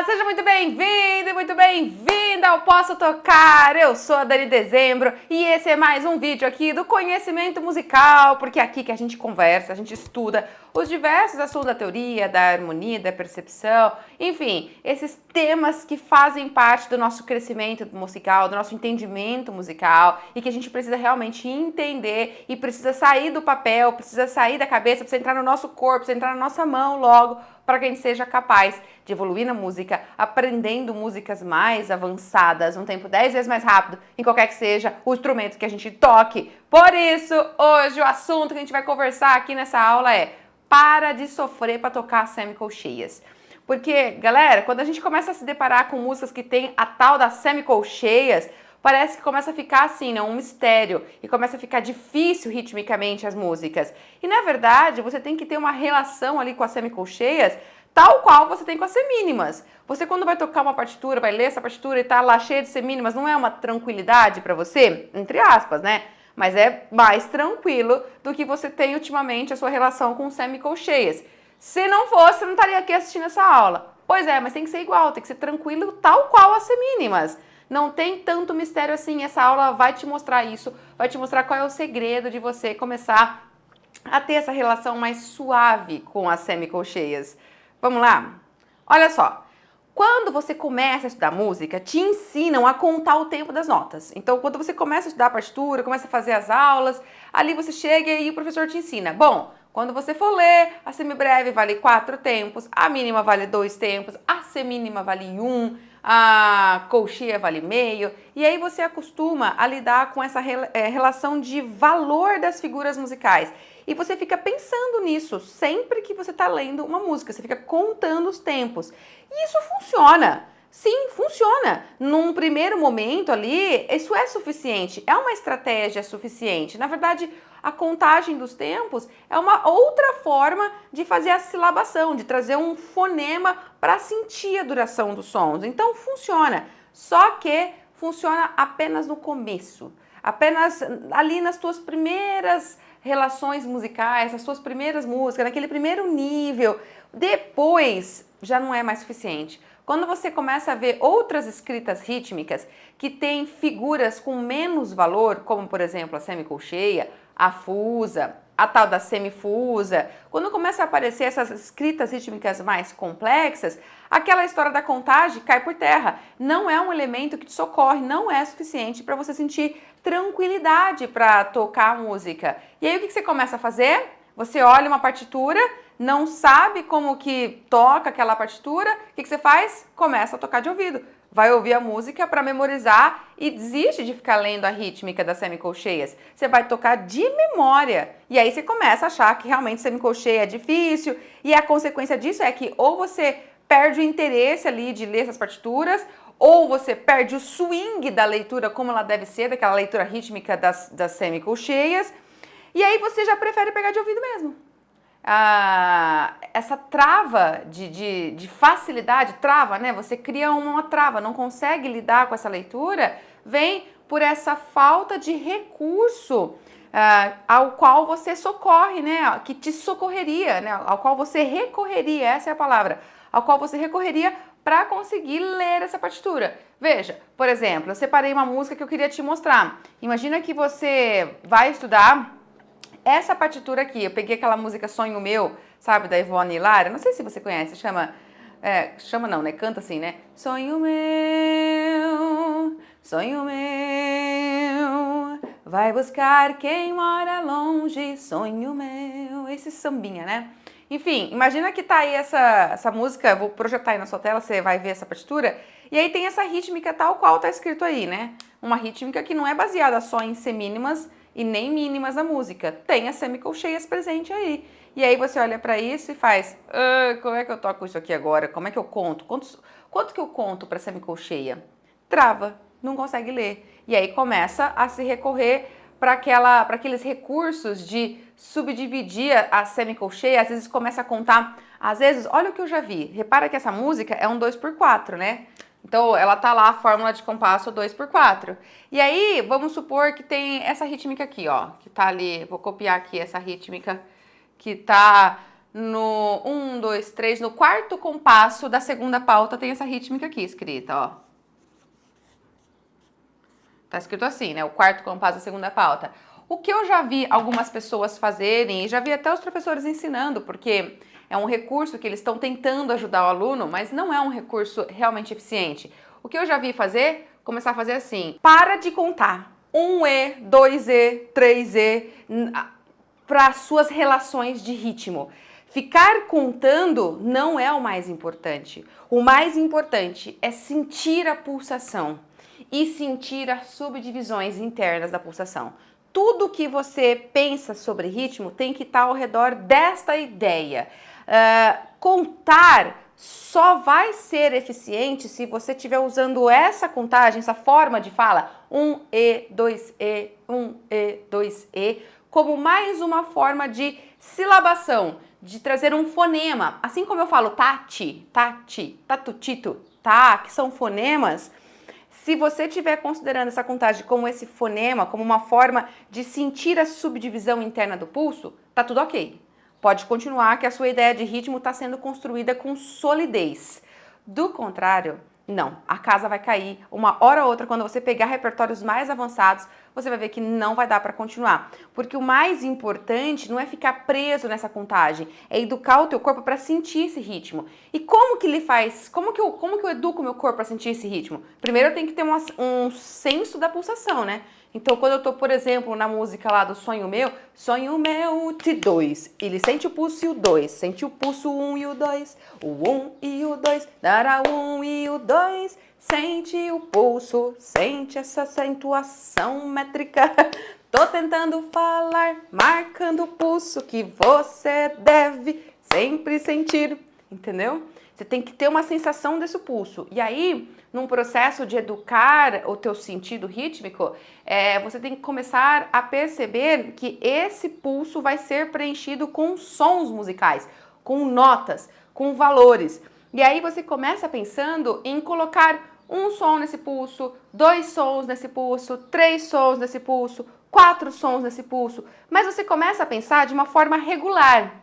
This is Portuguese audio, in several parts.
Seja muito bem-vindo e muito bem-vinda ao Posso Tocar. Eu sou a Dani Dezembro e esse é mais um vídeo aqui do Conhecimento Musical, porque é aqui que a gente conversa, a gente estuda os diversos assuntos da teoria, da harmonia, da percepção, enfim, esses temas que fazem parte do nosso crescimento musical, do nosso entendimento musical e que a gente precisa realmente entender e precisa sair do papel, precisa sair da cabeça, precisa entrar no nosso corpo, precisa entrar na nossa mão logo, para que a gente seja capaz de evoluir na música, aprendendo músicas mais avançadas, um tempo 10 vezes mais rápido, em qualquer que seja o instrumento que a gente toque. Por isso, hoje o assunto que a gente vai conversar aqui nessa aula é: para de sofrer para tocar semicolcheias. Porque, galera, quando a gente começa a se deparar com músicas que tem a tal das semicolcheias, parece que começa a ficar assim, né, um mistério, e começa a ficar difícil ritmicamente as músicas. E na verdade, você tem que ter uma relação ali com as semicolcheias, tal qual você tem com as semínimas. Você, quando vai tocar uma partitura, vai ler essa partitura e tá lá cheia de semínimas, não é uma tranquilidade para você? Entre aspas, né? Mas é mais tranquilo do que você tem ultimamente a sua relação com semicolcheias. Se não fosse, você não estaria aqui assistindo essa aula. Pois é, mas tem que ser igual, tem que ser tranquilo tal qual as semínimas. Não tem tanto mistério assim, essa aula vai te mostrar isso, vai te mostrar qual é o segredo de você começar a ter essa relação mais suave com as semicolcheias. Vamos lá? Olha só, quando você começa a estudar música, te ensinam a contar o tempo das notas. Então, quando você começa a estudar a partitura, começa a fazer as aulas, ali você chega e o professor te ensina. Bom, quando você for ler, a semibreve vale 4 tempos, a mínima vale 2 tempos, a semínima vale 1, a colcheia vale meio, e aí você acostuma a lidar com essa relação de valor das figuras musicais. E você fica pensando nisso sempre que você está lendo uma música, você fica contando os tempos. E isso funciona. Sim, funciona. Num primeiro momento ali, isso é suficiente, é uma estratégia suficiente. Na verdade, a contagem dos tempos é uma outra forma de fazer a silabação, de trazer um fonema para sentir a duração dos sons. Então, funciona. Só que funciona apenas no começo, apenas ali nas tuas primeiras relações musicais, as suas primeiras músicas, naquele primeiro nível. Depois, já não é mais suficiente. Quando você começa a ver outras escritas rítmicas que têm figuras com menos valor, como por exemplo a semicolcheia, a fusa, a tal da semifusa, quando começa a aparecer essas escritas rítmicas mais complexas, aquela história da contagem cai por terra. Não é um elemento que te socorre, não é suficiente para você sentir tranquilidade para tocar a música. E aí o que você começa a fazer? Você olha uma partitura, não sabe como que toca aquela partitura, o que você faz? Começa a tocar de ouvido. Vai ouvir a música para memorizar e desiste de ficar lendo a rítmica das semicolcheias. Você vai tocar de memória. E aí você começa a achar que realmente semicolcheia é difícil, e a consequência disso é que ou você perde o interesse ali de ler essas partituras, ou você perde o swing da leitura como ela deve ser, daquela leitura rítmica das semicolcheias, e aí você já prefere pegar de ouvido mesmo. Essa trava de facilidade, trava, né? Você cria uma trava, não consegue lidar com essa leitura, vem por essa falta de recurso ao qual você socorre, né? Que te socorreria, né? Ao qual você recorreria, essa é a palavra, ao qual você recorreria para conseguir ler essa partitura. Veja, por exemplo, eu separei uma música que eu queria te mostrar. Imagina que você vai estudar essa partitura aqui. Eu peguei aquela música Sonho Meu, sabe, da Ivone e Lara. Não sei se você conhece, chama não, né? Canta assim, né? Sonho meu, vai buscar quem mora longe, sonho meu. Esse sambinha, né? Enfim, imagina que tá aí essa música, vou projetar aí na sua tela, você vai ver essa partitura, e aí tem essa rítmica tal qual tá escrito aí, né? Uma rítmica que não é baseada só em semínimas e nem mínimas da música, tem as semicolcheias presente aí. E aí você olha pra isso e faz, como é que eu toco isso aqui agora? Como é que eu conto? Quanto que eu conto pra semicolcheia? Trava, não consegue ler. E aí começa a se recorrer para aqueles recursos de subdividir a semicolcheia, às vezes começa a contar, às vezes, olha o que eu já vi, repara que essa música é um 2x4, né? Então, ela tá lá, a fórmula de compasso 2x4. E aí, vamos supor que tem essa rítmica aqui, ó, que tá ali, vou copiar aqui essa rítmica que tá no 1, 2, 3, no quarto compasso da segunda pauta tem essa rítmica aqui escrita, ó. Tá escrito assim, né? O quarto compasso da segunda pauta. O que eu já vi algumas pessoas fazerem, e já vi até os professores ensinando, porque é um recurso que eles estão tentando ajudar o aluno, mas não é um recurso realmente eficiente. O que eu já vi fazer, começar a fazer assim, para de contar 1E, 2E, 3E, para suas relações de ritmo. Ficar contando não é o mais importante. O mais importante é sentir a pulsação e sentir as subdivisões internas da pulsação. Tudo que você pensa sobre ritmo tem que estar ao redor desta ideia. Contar só vai ser eficiente se você estiver usando essa contagem, essa forma de fala, 1E, 2E, 1E, 2E, como mais uma forma de silabação, de trazer um fonema. Assim como eu falo tati, tati, tatutito, tá, que são fonemas. Se você estiver considerando essa contagem como esse fonema, como uma forma de sentir a subdivisão interna do pulso, tá tudo ok. Pode continuar que a sua ideia de ritmo está sendo construída com solidez. Do contrário, não. A casa vai cair uma hora ou outra. Quando você pegar repertórios mais avançados, você vai ver que não vai dar para continuar. Porque o mais importante não é ficar preso nessa contagem, é educar o teu corpo para sentir esse ritmo. E como que ele faz? Como que eu educo o meu corpo para sentir esse ritmo? Primeiro eu tenho que ter um senso da pulsação, né? Então, quando eu tô, por exemplo, na música lá do Sonho Meu de 2, ele sente o pulso e o 2, sente o pulso 1 e o 2, o 1 e o 2, dará o 1 e o 2, sente o pulso, sente essa acentuação métrica. Tô tentando falar, marcando o pulso que você deve sempre sentir, entendeu? Você tem que ter uma sensação desse pulso. E aí, num processo de educar o teu sentido rítmico, você tem que começar a perceber que esse pulso vai ser preenchido com sons musicais, com notas, com valores. E aí você começa pensando em colocar um som nesse pulso, 2 sons nesse pulso, 3 sons nesse pulso, 4 sons nesse pulso. Mas você começa a pensar de uma forma regular,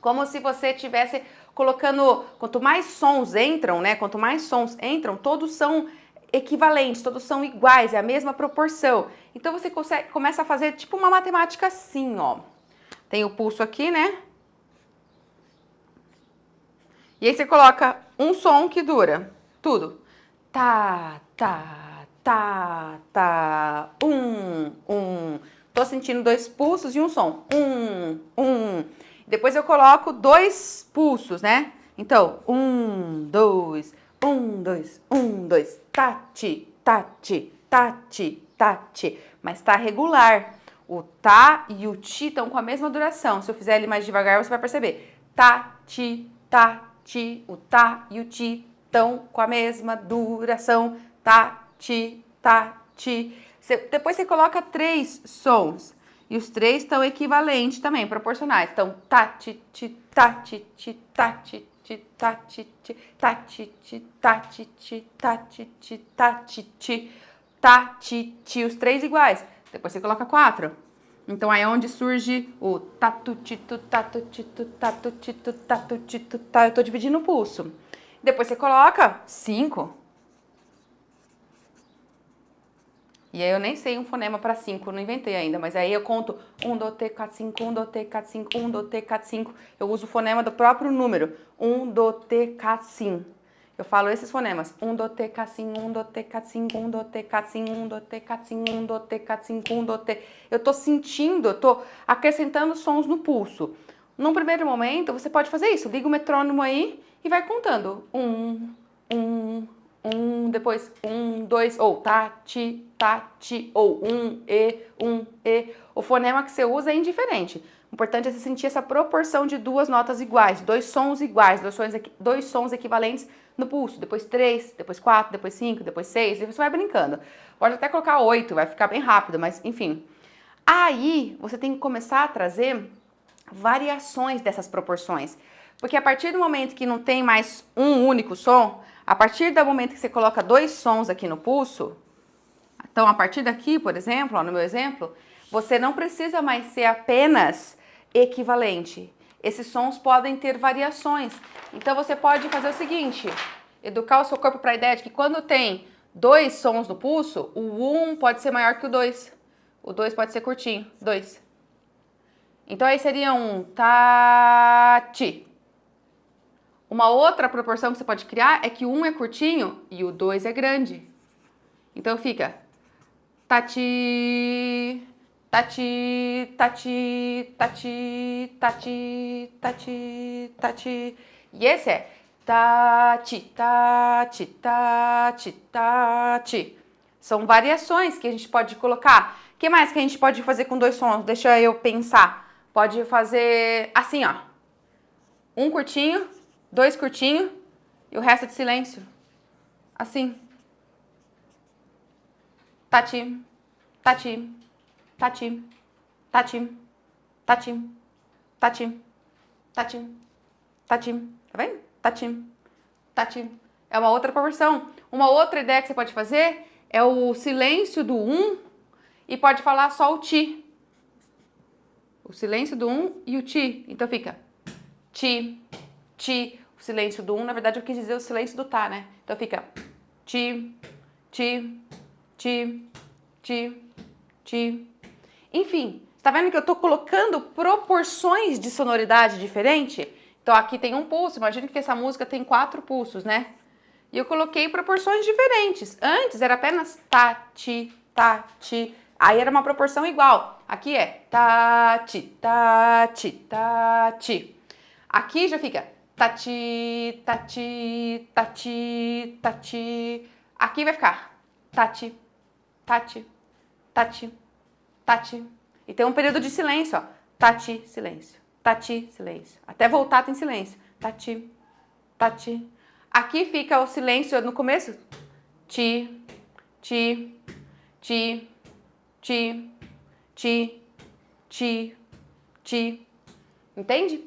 como se você tivesse colocando, quanto mais sons entram, né? Quanto mais sons entram, todos são equivalentes, todos são iguais, é a mesma proporção. Então você começa a fazer tipo uma matemática assim, ó. Tem o pulso aqui, né? E aí você coloca um som que dura tudo. Tá, tá, tá, tá, Tô sentindo 2 pulsos e um som. Depois eu coloco 2 pulsos, né? Então, 1, 2, 1, 2, 1, 2, tati, tati, tati, tati. Mas tá regular. O tá e o ti estão com a mesma duração. Se eu fizer ele mais devagar, você vai perceber. Tati, tati, o tá e o ti estão com a mesma duração. Tati, tati. Depois você coloca 3 sons. E os 3 estão equivalentes também, proporcionais. Então, tati, ti, tati, ti, tati, ti, tati, ti, tati, ti, tati, ti, tati, ti, tati, ti, tati, ti, os 3 iguais. Depois você coloca 4. Então, aí é onde surge o tatu, tito, tatu, tito, tatu, tito, tatu, tito, tá. Eu tô dividindo o pulso. Depois você coloca 5. E aí eu nem sei um fonema para 5, não inventei ainda, mas aí eu conto 1, 2, 3, 4, 5, 1, 2, 3, 4, 5, 1, 2, 3, 4, 5. Eu uso o fonema do próprio número, 1, 2, 3, 4, 5. Eu falo esses fonemas, 1, 2, 3, 4, 5, 1, 2, 3, 4, 5, 1, 2, 3, 4, 5, 1, 2, 3, 4, 5, 1, 2, 3, 4, 5, 1, 2, 3. Eu tô sentindo, eu tô acrescentando sons no pulso. Num primeiro momento, você pode fazer isso, liga o metrônomo aí e vai contando. 1, depois 1, 2, ou tati, tati, ou 1, E. O fonema que você usa é indiferente. O importante é você sentir essa proporção de 2 notas iguais, 2 sons iguais, 2 sons equivalentes no pulso. Depois 3, depois 4, depois 5, depois 6, e você vai brincando. Pode até colocar 8, vai ficar bem rápido, mas enfim. Aí você tem que começar a trazer variações dessas proporções. Porque a partir do momento que não tem mais um único som, a partir do momento que você coloca 2 sons aqui no pulso, então a partir daqui, por exemplo, ó, no meu exemplo, você não precisa mais ser apenas equivalente. esses sons podem ter variações. Então você pode fazer o seguinte, educar o seu corpo para a ideia de que quando tem 2 sons no pulso, o 1 pode ser maior que o 2. O 2 pode ser curtinho, 2. Então aí seria um ta-ti. Uma outra proporção que você pode criar é que o 1 é curtinho e o 2 é grande. Então fica tati, tati, tati, tati, tati, tati, tati. E esse é tati, tati, tati, tati. São variações que a gente pode colocar. O que mais que a gente pode fazer com 2 sons? Deixa eu pensar. Pode fazer assim, ó. 1 curtinho, 2 curtinho e o resto é de silêncio. Assim. Tati, tati, tati, tati, tati, tati, tati, tati. Tá vendo? Tati, tati. É uma outra proporção. Uma outra ideia que você pode fazer é o silêncio do 1 e pode falar só o ti. O silêncio do 1 e o ti. Então fica ti, ti. O silêncio do 1, na verdade eu quis dizer o silêncio do tá, né? Então fica ti, ti, ti, ti, ti. Enfim, tá vendo que eu tô colocando proporções de sonoridade diferente? Então aqui tem um pulso, imagina que essa música tem 4 pulsos, né? E eu coloquei proporções diferentes. Antes era apenas tá, ti, tá, ti. Aí era uma proporção igual. Aqui é tá, ti, tá, ti, tá, ti. Aqui já fica tati, tati, tati, tati. Aqui vai ficar tati, tati, tati, tati. E tem um período de silêncio, ó. Tati, silêncio. Tati, silêncio. Até voltar tem silêncio. Tati, tati. Aqui fica o silêncio no começo. Ti, ti, ti, ti, ti, ti, ti. Entende?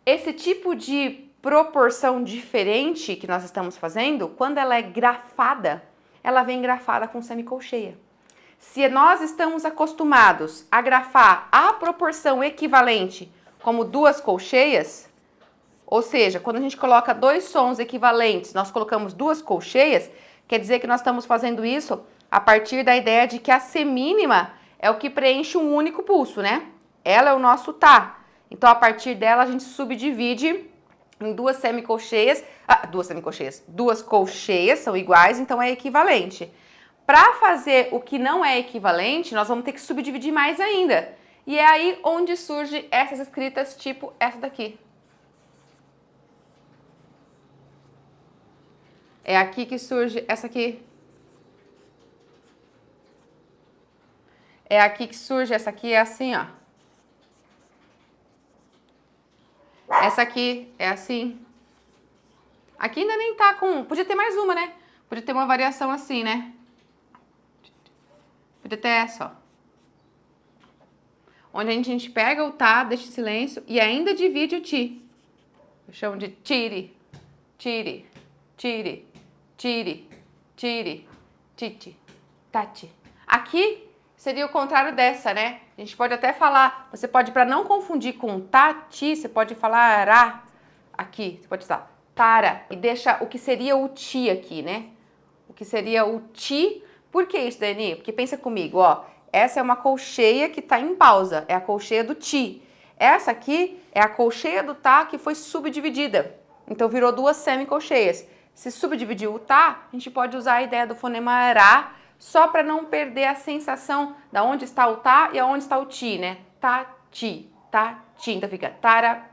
Esse tipo de proporção diferente que nós estamos fazendo, quando ela é grafada, ela vem grafada com semicolcheia. Se nós estamos acostumados a grafar a proporção equivalente como 2 colcheias, ou seja, quando a gente coloca 2 sons equivalentes, nós colocamos 2 colcheias, quer dizer que nós estamos fazendo isso a partir da ideia de que a semínima é o que preenche um único pulso, né? Ela é o nosso tá. Então, a partir dela, a gente subdivide em 2 semicolcheias. 2 colcheias são iguais, então é equivalente. Para fazer o que não é equivalente, nós vamos ter que subdividir mais ainda. E é aí onde surgem essas escritas tipo essa daqui. É aqui que surge essa aqui. É aqui que surge essa aqui, é assim, ó. Essa aqui é assim. Aqui ainda nem tá com... Podia ter mais uma, né? Podia ter uma variação assim, né? Podia ter essa, ó. Onde a gente pega o tá, deixa em silêncio e ainda divide o ti. Eu chamo de tire, tire, tire, tire, tire, titi, tati. Aqui seria o contrário dessa, né? A gente pode até falar, você pode, para não confundir com tati, você pode falar ra aqui, você pode usar tara e deixa o que seria o ti aqui, né? O que seria o ti. Por que isso, Dani? Porque pensa comigo, ó. Essa é uma colcheia que tá em pausa, é a colcheia do ti. Essa aqui é a colcheia do tá que foi subdividida. Então virou 2 semicolcheias. Se subdividir o tá, a gente pode usar a ideia do fonema ra, só para não perder a sensação da onde está o tá e aonde está o ti, né? Tá, ti, tá, ti. Então fica tara,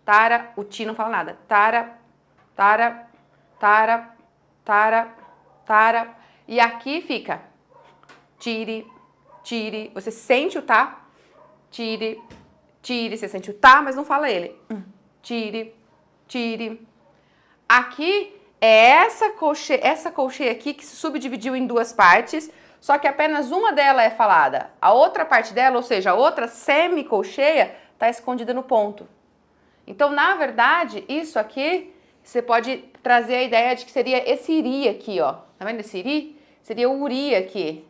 tara, o ti não fala nada. Tara, tara, tara, tara, tara. E aqui fica tire, tire. Você sente o tá, tire, tire. Você sente o tá, mas não fala ele. Tire, tire. Aqui é essa colcheia aqui que se subdividiu em 2 partes, só que apenas uma dela é falada. A outra parte dela, ou seja, a outra semicolcheia, está escondida no ponto. Então, na verdade, isso aqui, você pode trazer a ideia de que seria esse iri aqui, ó. Tá vendo esse iri? Seria o uri aqui.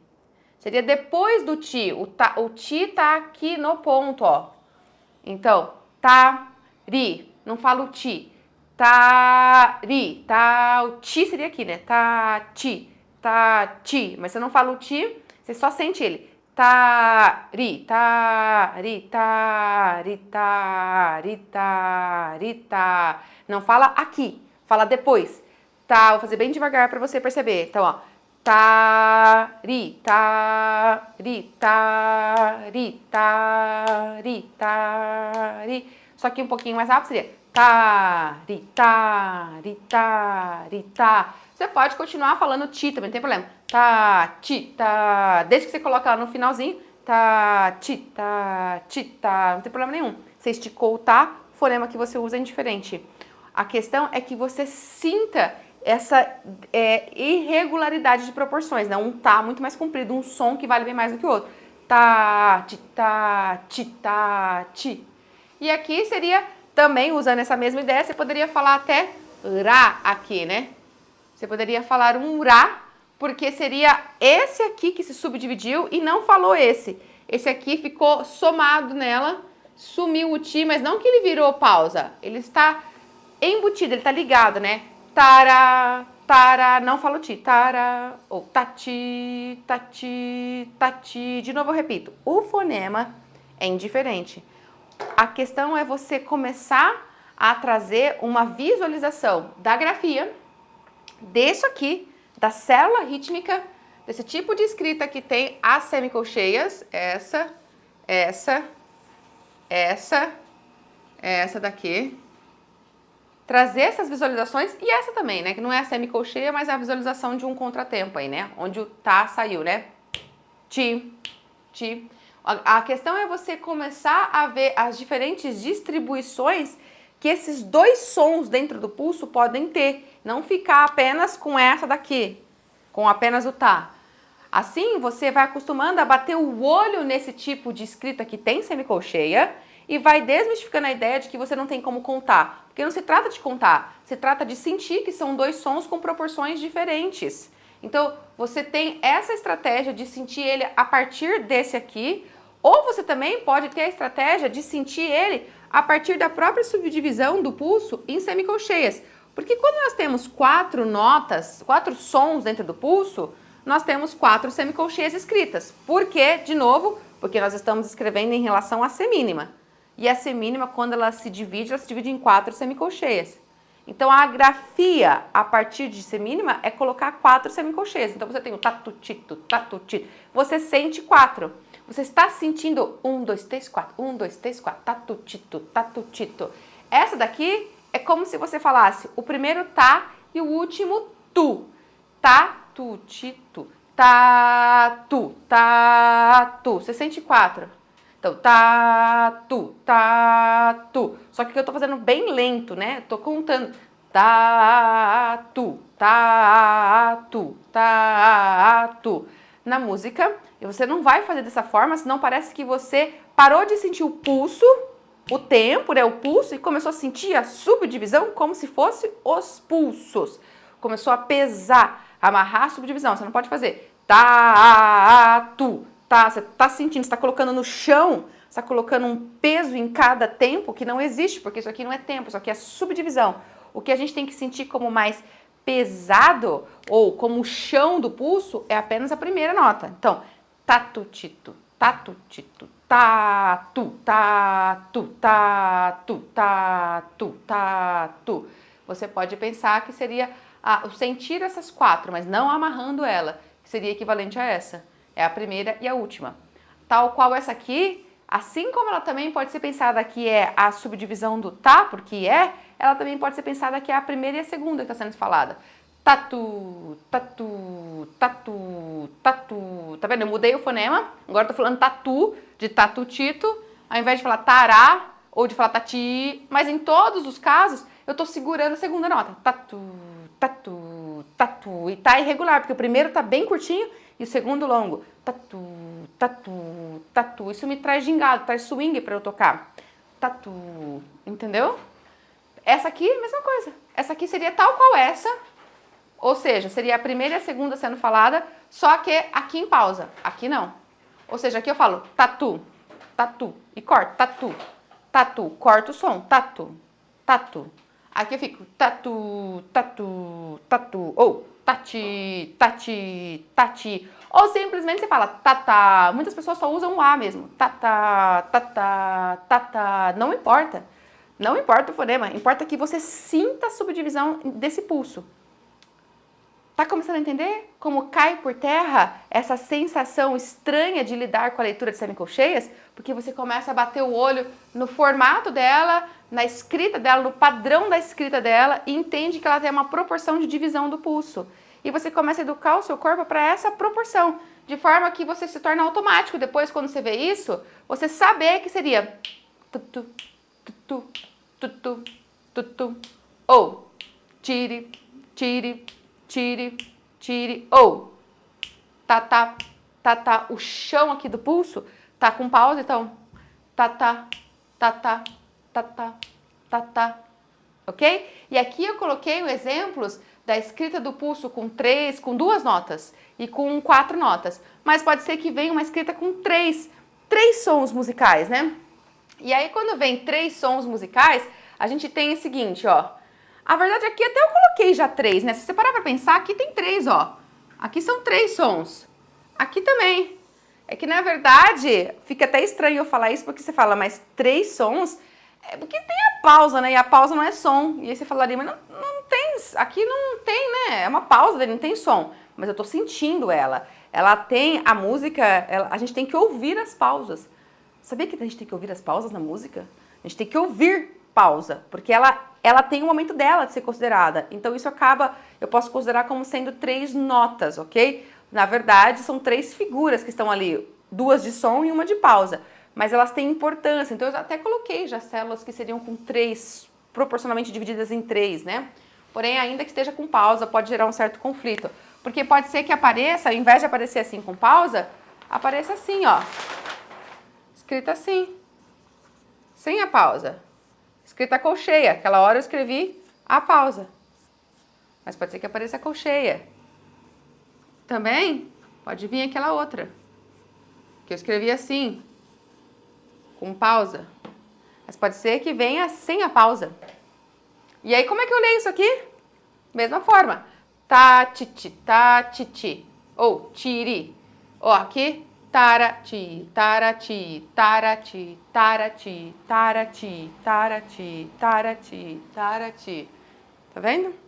Seria depois do ti. O ti tá aqui no ponto, ó. Então, tá, ri, não falo ti. Tá, ri, tá, o ti seria aqui, né? Tá, ti. Mas você não fala o ti, você só sente ele. Tá, ri, tá, ri, tá, ri, tá, ri, tá, ri, tá. Não fala aqui, fala depois. Tá, vou fazer bem devagar para você perceber. Então, ó. Tá, ri, tá, ri, tá, ri, tá, ri, tá, ri. Só que um pouquinho mais rápido seria tá, ri, tá, ri, tá, ri, tá. Você pode continuar falando ti também, não tem problema. Tá, ti, tá. Desde que você coloca ela no finalzinho, tá, ti, tá, não tem problema nenhum. Você esticou o tá, o fonema que você usa é indiferente. A questão é que você sinta essa irregularidade de proporções, né? Um tá muito mais comprido, um som que vale bem mais do que o outro. Tá, ti, tá, ti, tá, ti. E aqui seria, também usando essa mesma ideia, você poderia falar até rá aqui, né? Você poderia falar um rá, porque seria esse aqui que se subdividiu e não falou esse. Esse aqui ficou somado nela, sumiu o ti, mas não que ele virou pausa. Ele está embutido, ele está ligado, né? Tara, tara, não falo ti, tara, ou tati, tati, tati. De novo eu repito, o fonema é indiferente. A questão é você começar a trazer uma visualização da grafia, disso aqui, da célula rítmica, desse tipo de escrita que tem as semicolcheias, essa daqui. Trazer essas visualizações e essa também, né? Que não é a semicolcheia, mas é a visualização de um contratempo aí, né? Onde o tá saiu, né? Ti, ti. A questão é você começar a ver as diferentes distribuições que esses dois sons dentro do pulso podem ter. Não ficar apenas com essa daqui, com apenas o tá. Assim, você vai acostumando a bater o olho nesse tipo de escrita que tem semicolcheia e vai desmistificando a ideia de que você não tem como contar. Porque não se trata de contar, se trata de sentir que são dois sons com proporções diferentes. Então, você tem essa estratégia de sentir ele a partir desse aqui, ou você também pode ter a estratégia de sentir ele a partir da própria subdivisão do pulso em semicolcheias. Porque quando nós temos 4 notas, 4 sons dentro do pulso, nós temos 4 semicolcheias escritas. Por quê? De novo, porque nós estamos escrevendo em relação à semínima. E a semínima, quando ela se divide em 4 semicolcheias. Então, a grafia a partir de semínima é colocar 4 semicolcheias. Então, você tem o tatutito, tatutito. Você sente 4. Você está sentindo 1, 2, 3, 4. 1, 2, 3, 4. Tatutito, tatutito. Essa daqui é como se você falasse o primeiro tá e o último tu. Tatutito, tatu, tatu. Você sente 4. Então, tatu, tatu. Só que aqui eu tô fazendo bem lento, né? Tô contando. Tatu, tatu, tatu. Na música, e você não vai fazer dessa forma, senão parece que você parou de sentir o pulso, o tempo, né? O pulso, e começou a sentir a subdivisão como se fosse os pulsos. Começou a pesar, amarrar a subdivisão. Você não pode fazer tatu. Tá, você está sentindo, você está colocando no chão, você está colocando um peso em cada tempo que não existe, porque isso aqui não é tempo, isso aqui é subdivisão. O que a gente tem que sentir como mais pesado ou como o chão do pulso é apenas a primeira nota. Então, tatutito, tatutito, tatu, tatu, tatu, tatu, tatu. Você pode pensar que seria o sentir essas 4, mas não amarrando ela, que seria equivalente a essa. É a primeira e a última. Tal qual essa aqui, assim como ela também pode ser pensada que é a subdivisão do tá, porque ela também pode ser pensada que é a primeira e a segunda que está sendo falada. Tatu, tatu, tatu, tatu. Tá vendo? Eu mudei o fonema, agora eu tô falando tatu, de tatutito, ao invés de falar tará ou de falar tati, mas em todos os casos eu tô segurando a segunda nota. Tatu, tatu, tatu. E tá irregular, porque o primeiro tá bem curtinho e o segundo longo. Tatu, tatu, tatu. Isso me traz gingado, traz swing para eu tocar. Tatu, entendeu? Essa aqui, mesma coisa. Essa aqui seria tal qual essa, ou seja, seria a primeira e a segunda sendo falada, só que aqui em pausa. Aqui não. Ou seja, aqui eu falo tatu, tatu, e corto, tatu, tatu, corta o som, tatu, tatu. Aqui eu fico tatu, tatu, tatu, ou tati, tati, tati. Ou simplesmente você fala tata. Muitas pessoas só usam o A mesmo. Tata, tata, tata. Não importa. Não importa o fonema. Importa que você sinta a subdivisão desse pulso. Tá começando a entender como cai por terra essa sensação estranha de lidar com a leitura de semicolcheias? Porque você começa a bater o olho no formato dela, na escrita dela, no padrão da escrita dela e entende que ela tem uma proporção de divisão do pulso. E você começa a educar o seu corpo para essa proporção, de forma que você se torna automático. Depois, quando você vê isso, você saber que seria tutu, tutu, tutu, tutu, ou tire, tire, tire, tire, ou tá, o chão aqui do pulso tá com pausa, então tá, ok? E aqui eu coloquei exemplos da escrita do pulso com 2 notas e com 4 notas, mas pode ser que venha uma escrita com três sons musicais, né? E aí quando vem 3 sons musicais, a gente tem o seguinte, ó. A verdade aqui até eu coloquei já 3, né? Se você parar pra pensar, aqui tem 3, ó. Aqui são 3 sons. Aqui também. É que, na verdade, fica até estranho eu falar isso, porque você fala, mas 3 sons... É porque tem a pausa, né? E a pausa não é som. E aí você falaria, mas não tem... Aqui não tem, né? É uma pausa dele, não tem som. Mas eu tô sentindo ela. Ela tem... A música... a gente tem que ouvir as pausas. Sabia que a gente tem que ouvir as pausas na música? A gente tem que ouvir pausa. Porque ela tem um momento dela de ser considerada. Então isso acaba... Eu posso considerar como sendo 3 notas, ok? Na verdade, são 3 figuras que estão ali, 2 de som e 1 de pausa, mas elas têm importância, então eu até coloquei já células que seriam com 3, proporcionalmente divididas em 3, né? Porém, ainda que esteja com pausa, pode gerar um certo conflito, porque pode ser que apareça, ao invés de aparecer assim com pausa, apareça assim, ó, escrita assim, sem a pausa, escrita colcheia, aquela hora eu escrevi a pausa, mas pode ser que apareça a colcheia. Também pode vir aquela outra, que eu escrevi assim, com pausa. Mas pode ser que venha sem a pausa. E aí, como é que eu leio isso aqui? Mesma forma. Tá, titi. Ou tiri. Ó, aqui. Tarati, tarati, tarati, tarati, tarati, tarati, tarati, tarati. Tá vendo?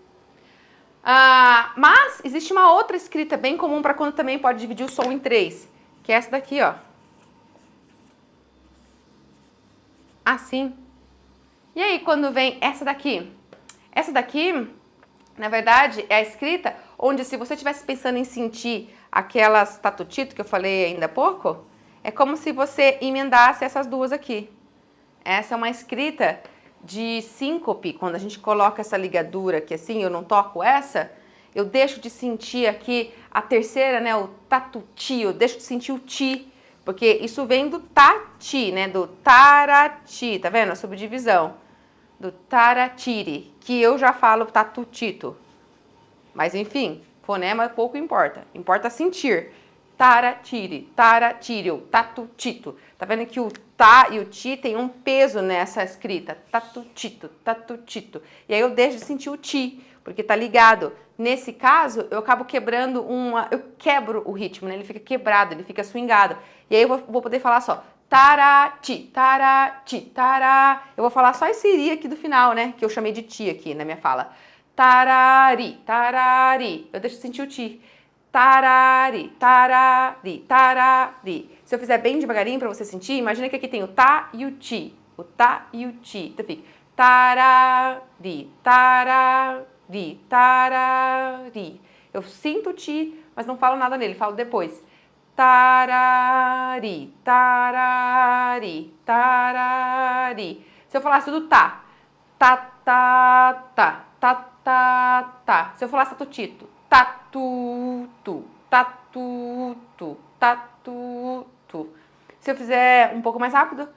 Mas existe uma outra escrita bem comum para quando também pode dividir o som em 3, que é essa daqui, ó. Assim. E aí, quando vem essa daqui? Essa daqui, na verdade, é a escrita onde, se você estivesse pensando em sentir aquelas tatutito que eu falei ainda há pouco, é como se você emendasse essas duas aqui. Essa é uma escrita de síncope, quando a gente coloca essa ligadura aqui assim, eu não toco essa, eu deixo de sentir aqui a terceira, né, o tatuti, eu deixo de sentir o ti, porque isso vem do tati, né, do tarati, tá vendo? A subdivisão do taratiri, que eu já falo tatutito. Mas enfim, fonema pouco importa, importa sentir. Taratiri, taratírio, tatutito. Tá vendo que o tá e o ti tem um peso nessa escrita. Tatutito, tatutito. E aí eu deixo de sentir o ti, porque tá ligado. Nesse caso, eu acabo quebrando eu quebro o ritmo, né? Ele fica quebrado, ele fica swingado. E aí eu vou poder falar só tarati, tarati, tará. Eu vou falar só esse iri aqui do final, né? Que eu chamei de ti aqui na minha fala. Tarari, tarari. Eu deixo de sentir o ti. Tarari, tarari, tarari. Se eu fizer bem devagarinho para você sentir, imagina que aqui tem o tá e o ti. O tá e o ti. Então fica tarari, tarari, tarari. Eu sinto o ti, mas não falo nada nele, falo depois. Tarari, tarari, tarari. Se eu falasse do tá, tá, tá, tá, tá, tá, tá. Se eu falasse tatutito, tatutu, tatutu, tatutu. Se eu fizer um pouco mais rápido,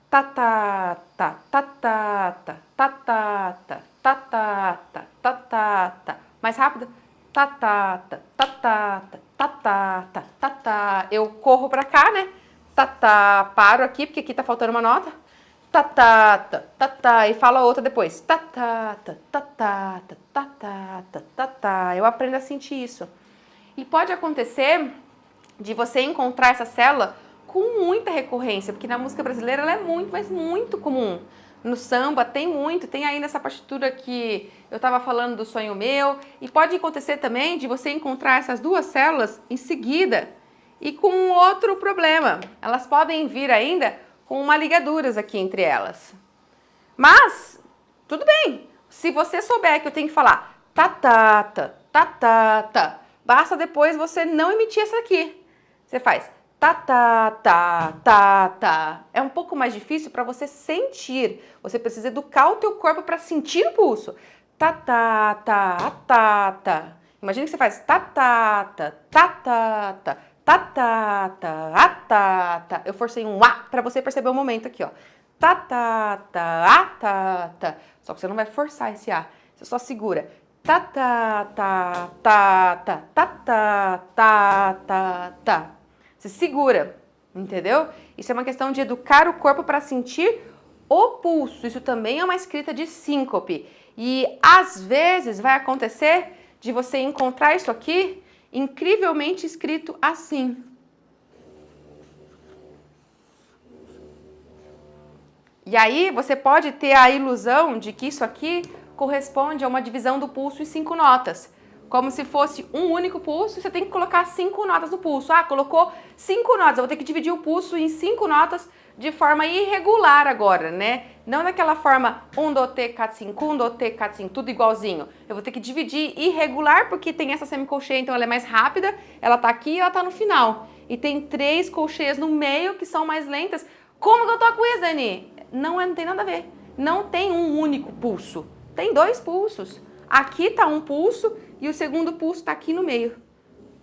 tatata, tatata, tatata, tatata, tatata. Mais rápido, tatata, tatata, tatata, tatata. Eu corro pra cá, né? Tatá, paro aqui, porque aqui tá faltando uma nota. tatata, tatá, e fala outra depois, tatata, tatata, tatata, tatá. Eu aprendo a sentir isso. E pode acontecer de você encontrar essa célula com muita recorrência, porque na música brasileira ela é muito, mas muito comum. No samba tem muito, tem aí nessa partitura que eu estava falando do Sonho Meu, e pode acontecer também de você encontrar essas duas células em seguida e com outro problema. Elas podem vir ainda com uma ligaduras aqui entre elas. Mas, tudo bem, se você souber que eu tenho que falar tatata, tatata, basta depois você não emitir essa aqui. Você faz tatata, tatata. É um pouco mais difícil para você sentir. Você precisa educar o teu corpo para sentir o pulso. Tatata, tatata. Imagina que você faz tatata, tatata, tatata, atata. Eu forcei um A para você perceber o momento aqui, ó. Tatata, atata. Só que você não vai forçar esse A. Você só segura. Tatata, tata, tatata, tata. Você segura, entendeu? Isso é uma questão de educar o corpo para sentir o pulso. Isso também é uma escrita de síncope. E às vezes vai acontecer de você encontrar isso aqui incrivelmente escrito assim. E aí você pode ter a ilusão de que isso aqui corresponde a uma divisão do pulso em 5 notas. Como se fosse um único pulso, você tem que colocar 5 notas no pulso. Ah, colocou 5 notas, eu vou ter que dividir o pulso em 5 notas de forma irregular agora, né? Não daquela forma 1, 2, 3, 4, 5, 1, 2, 3, 4, 5, tudo igualzinho. Eu vou ter que dividir irregular porque tem essa semicolcheia, então ela é mais rápida, ela tá aqui e ela tá no final. E tem 3 colcheias no meio que são mais lentas. Como que eu toco isso, Dani? Não tem nada a ver. Não tem um único pulso. Tem 2 pulsos. Aqui tá um pulso e o segundo pulso tá aqui no meio.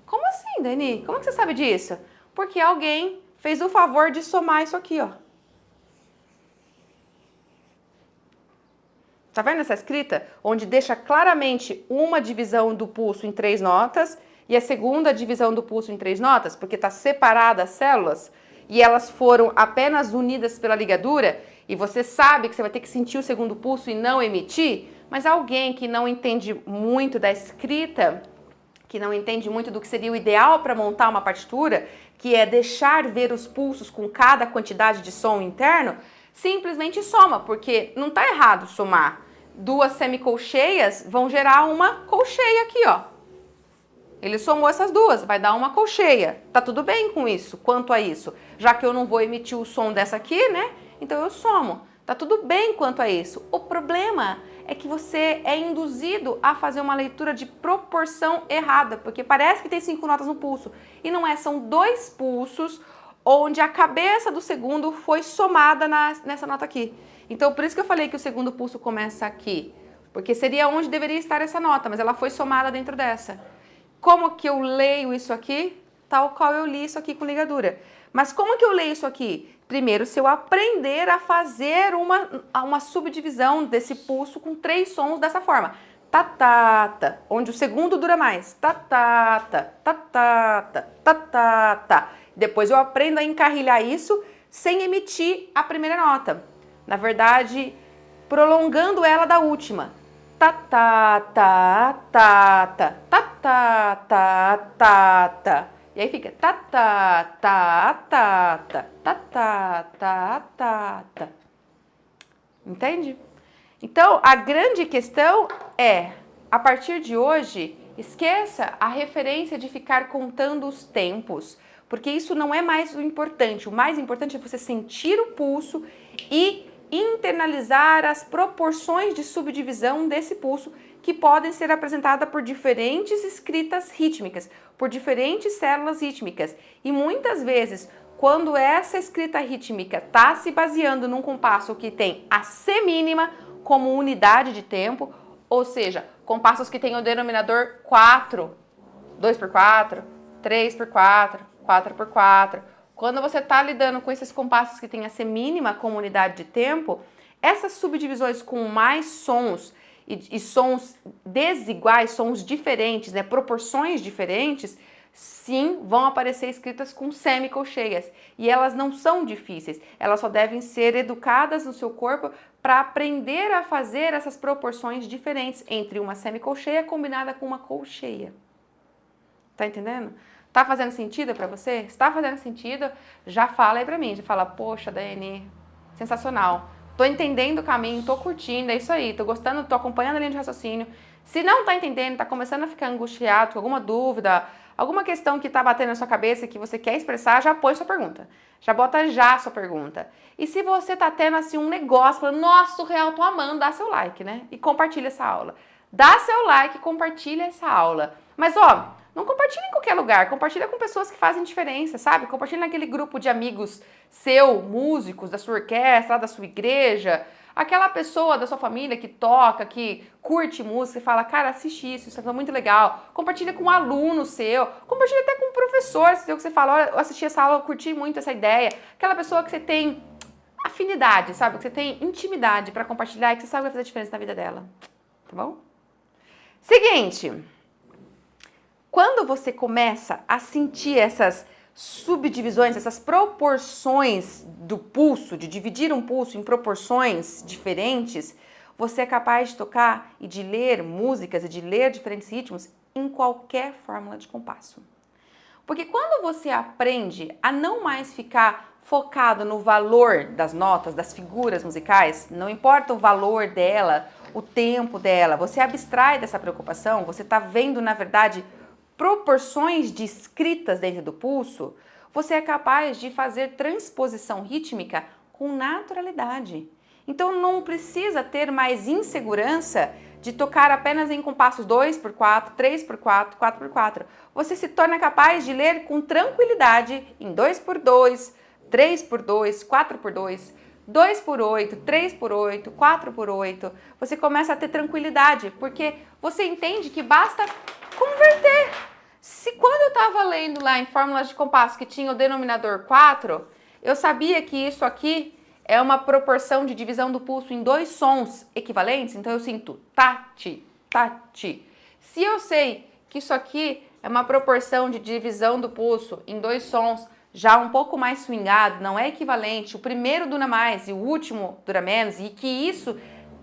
Como assim, Dani? Como que você sabe disso? Porque alguém fez o favor de somar isso aqui, ó. Tá vendo essa escrita? Onde deixa claramente uma divisão do pulso em 3 notas e a segunda divisão do pulso em 3 notas, porque tá separada as células e elas foram apenas unidas pela ligadura e você sabe que você vai ter que sentir o segundo pulso e não emitir, mas alguém que não entende muito da escrita, que não entende muito do que seria o ideal para montar uma partitura, que é deixar ver os pulsos com cada quantidade de som interno, simplesmente soma, porque não está errado somar. 2 semicolcheias vão gerar uma colcheia aqui, ó. Ele somou essas duas, vai dar uma colcheia. Tá tudo bem com isso, quanto a isso. Já que eu não vou emitir o som dessa aqui, né? Então eu somo. Tá tudo bem quanto a isso. O problema é que você é induzido a fazer uma leitura de proporção errada, porque parece que tem 5 notas no pulso. E não é, são 2 pulsos onde a cabeça do segundo foi somada nessa nota aqui. Então por isso que eu falei que o segundo pulso começa aqui, porque seria onde deveria estar essa nota, mas ela foi somada dentro dessa. Como que eu leio isso aqui? Tal qual eu li isso aqui com ligadura. Mas como que eu leio isso aqui? Primeiro, se eu aprender a fazer uma subdivisão desse pulso com 3 sons dessa forma. Tatata, onde o segundo dura mais. Tatata, tatata, tatata. Depois eu aprendo a encarrilhar isso sem emitir a primeira nota. Na verdade, prolongando ela da última. Tatata, tata, tatata, tata. E aí fica tatata, tata, tatata, tata. Entende? Então, a grande questão é, a partir de hoje, esqueça a referência de ficar contando os tempos, porque isso não é mais o importante. O mais importante é você sentir o pulso e internalizar as proporções de subdivisão desse pulso, que podem ser apresentadas por diferentes escritas rítmicas, por diferentes células rítmicas. E muitas vezes, quando essa escrita rítmica está se baseando num compasso que tem a C mínima como unidade de tempo, ou seja, compassos que têm o denominador 4, 2x4, 3x4, 4x4, quando você está lidando com esses compassos que têm a C mínima como unidade de tempo, essas subdivisões com mais sons e sons desiguais, sons diferentes, né, proporções diferentes, sim, vão aparecer escritas com semicolcheias. E elas não são difíceis, elas só devem ser educadas no seu corpo para aprender a fazer essas proporções diferentes entre uma semicolcheia combinada com uma colcheia. Tá entendendo? Tá fazendo sentido para você? Se tá fazendo sentido, já fala aí pra mim. Já fala, poxa, Dani, sensacional. Tô entendendo o caminho, tô curtindo, é isso aí. Tô gostando, tô acompanhando a linha de raciocínio. Se não tá entendendo, tá começando a ficar angustiado, com alguma dúvida, alguma questão que tá batendo na sua cabeça que você quer expressar, já põe sua pergunta. Já bota já a sua pergunta. E se você tá tendo assim um negócio, falando, nossa, real, tô amando, dá seu like, né? E compartilha essa aula. Dá seu like e compartilha essa aula. Mas, ó, não compartilha em qualquer lugar, compartilha com pessoas que fazem diferença, sabe? Compartilha naquele grupo de amigos seu, músicos, da sua orquestra, da sua igreja, aquela pessoa da sua família que toca, que curte música e fala, cara, assiste isso é muito legal. Compartilha com um aluno seu, compartilha até com um professor, se você fala, olha, eu assisti essa aula, eu curti muito essa ideia. Aquela pessoa que você tem afinidade, sabe? Que você tem intimidade para compartilhar e que você sabe que vai fazer diferença na vida dela, tá bom? Seguinte, quando você começa a sentir essas subdivisões, essas proporções do pulso, de dividir um pulso em proporções diferentes, você é capaz de tocar e de ler músicas e de ler diferentes ritmos em qualquer fórmula de compasso. Porque quando você aprende a não mais ficar focado no valor das notas, das figuras musicais, não importa o valor dela, o tempo dela, você abstrai dessa preocupação, você está vendo, na verdade, proporções de escritas dentro do pulso, você é capaz de fazer transposição rítmica com naturalidade. Então não precisa ter mais insegurança de tocar apenas em compassos 2x4, 3x4, 4x4. Você se torna capaz de ler com tranquilidade em 2x2, 3x2, 4x2, 2x8, 3x8, 4x8. Você começa a ter tranquilidade, porque você entende que basta converter. Se quando eu estava lendo lá em fórmulas de compasso que tinha o denominador 4, eu sabia que isso aqui é uma proporção de divisão do pulso em dois sons equivalentes, então eu sinto tati, tati. Se eu sei que isso aqui é uma proporção de divisão do pulso em dois sons já um pouco mais swingado, não é equivalente, o primeiro dura mais e o último dura menos, e que isso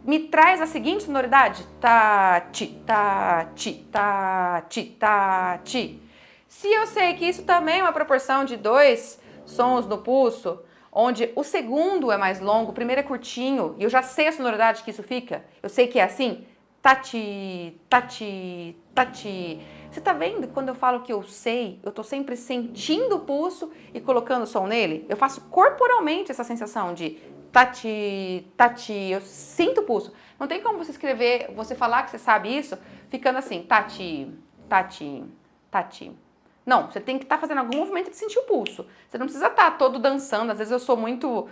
me traz a seguinte sonoridade, tati, tati, tati, tati. Se eu sei que isso também é uma proporção de dois sons no pulso, onde o segundo é mais longo, o primeiro é curtinho, e eu já sei a sonoridade que isso fica, eu sei que é assim, tati, tati, tati. Você tá vendo quando eu falo que eu sei, eu tô sempre sentindo o pulso e colocando o som nele? Eu faço corporalmente essa sensação de tati, tati, eu sinto o pulso. Não tem como você escrever, você falar que você sabe isso, ficando assim, tati, tati, tati. Não, você tem que estar fazendo algum movimento de sentir o pulso. Você não precisa estar todo dançando, às vezes eu sou muito,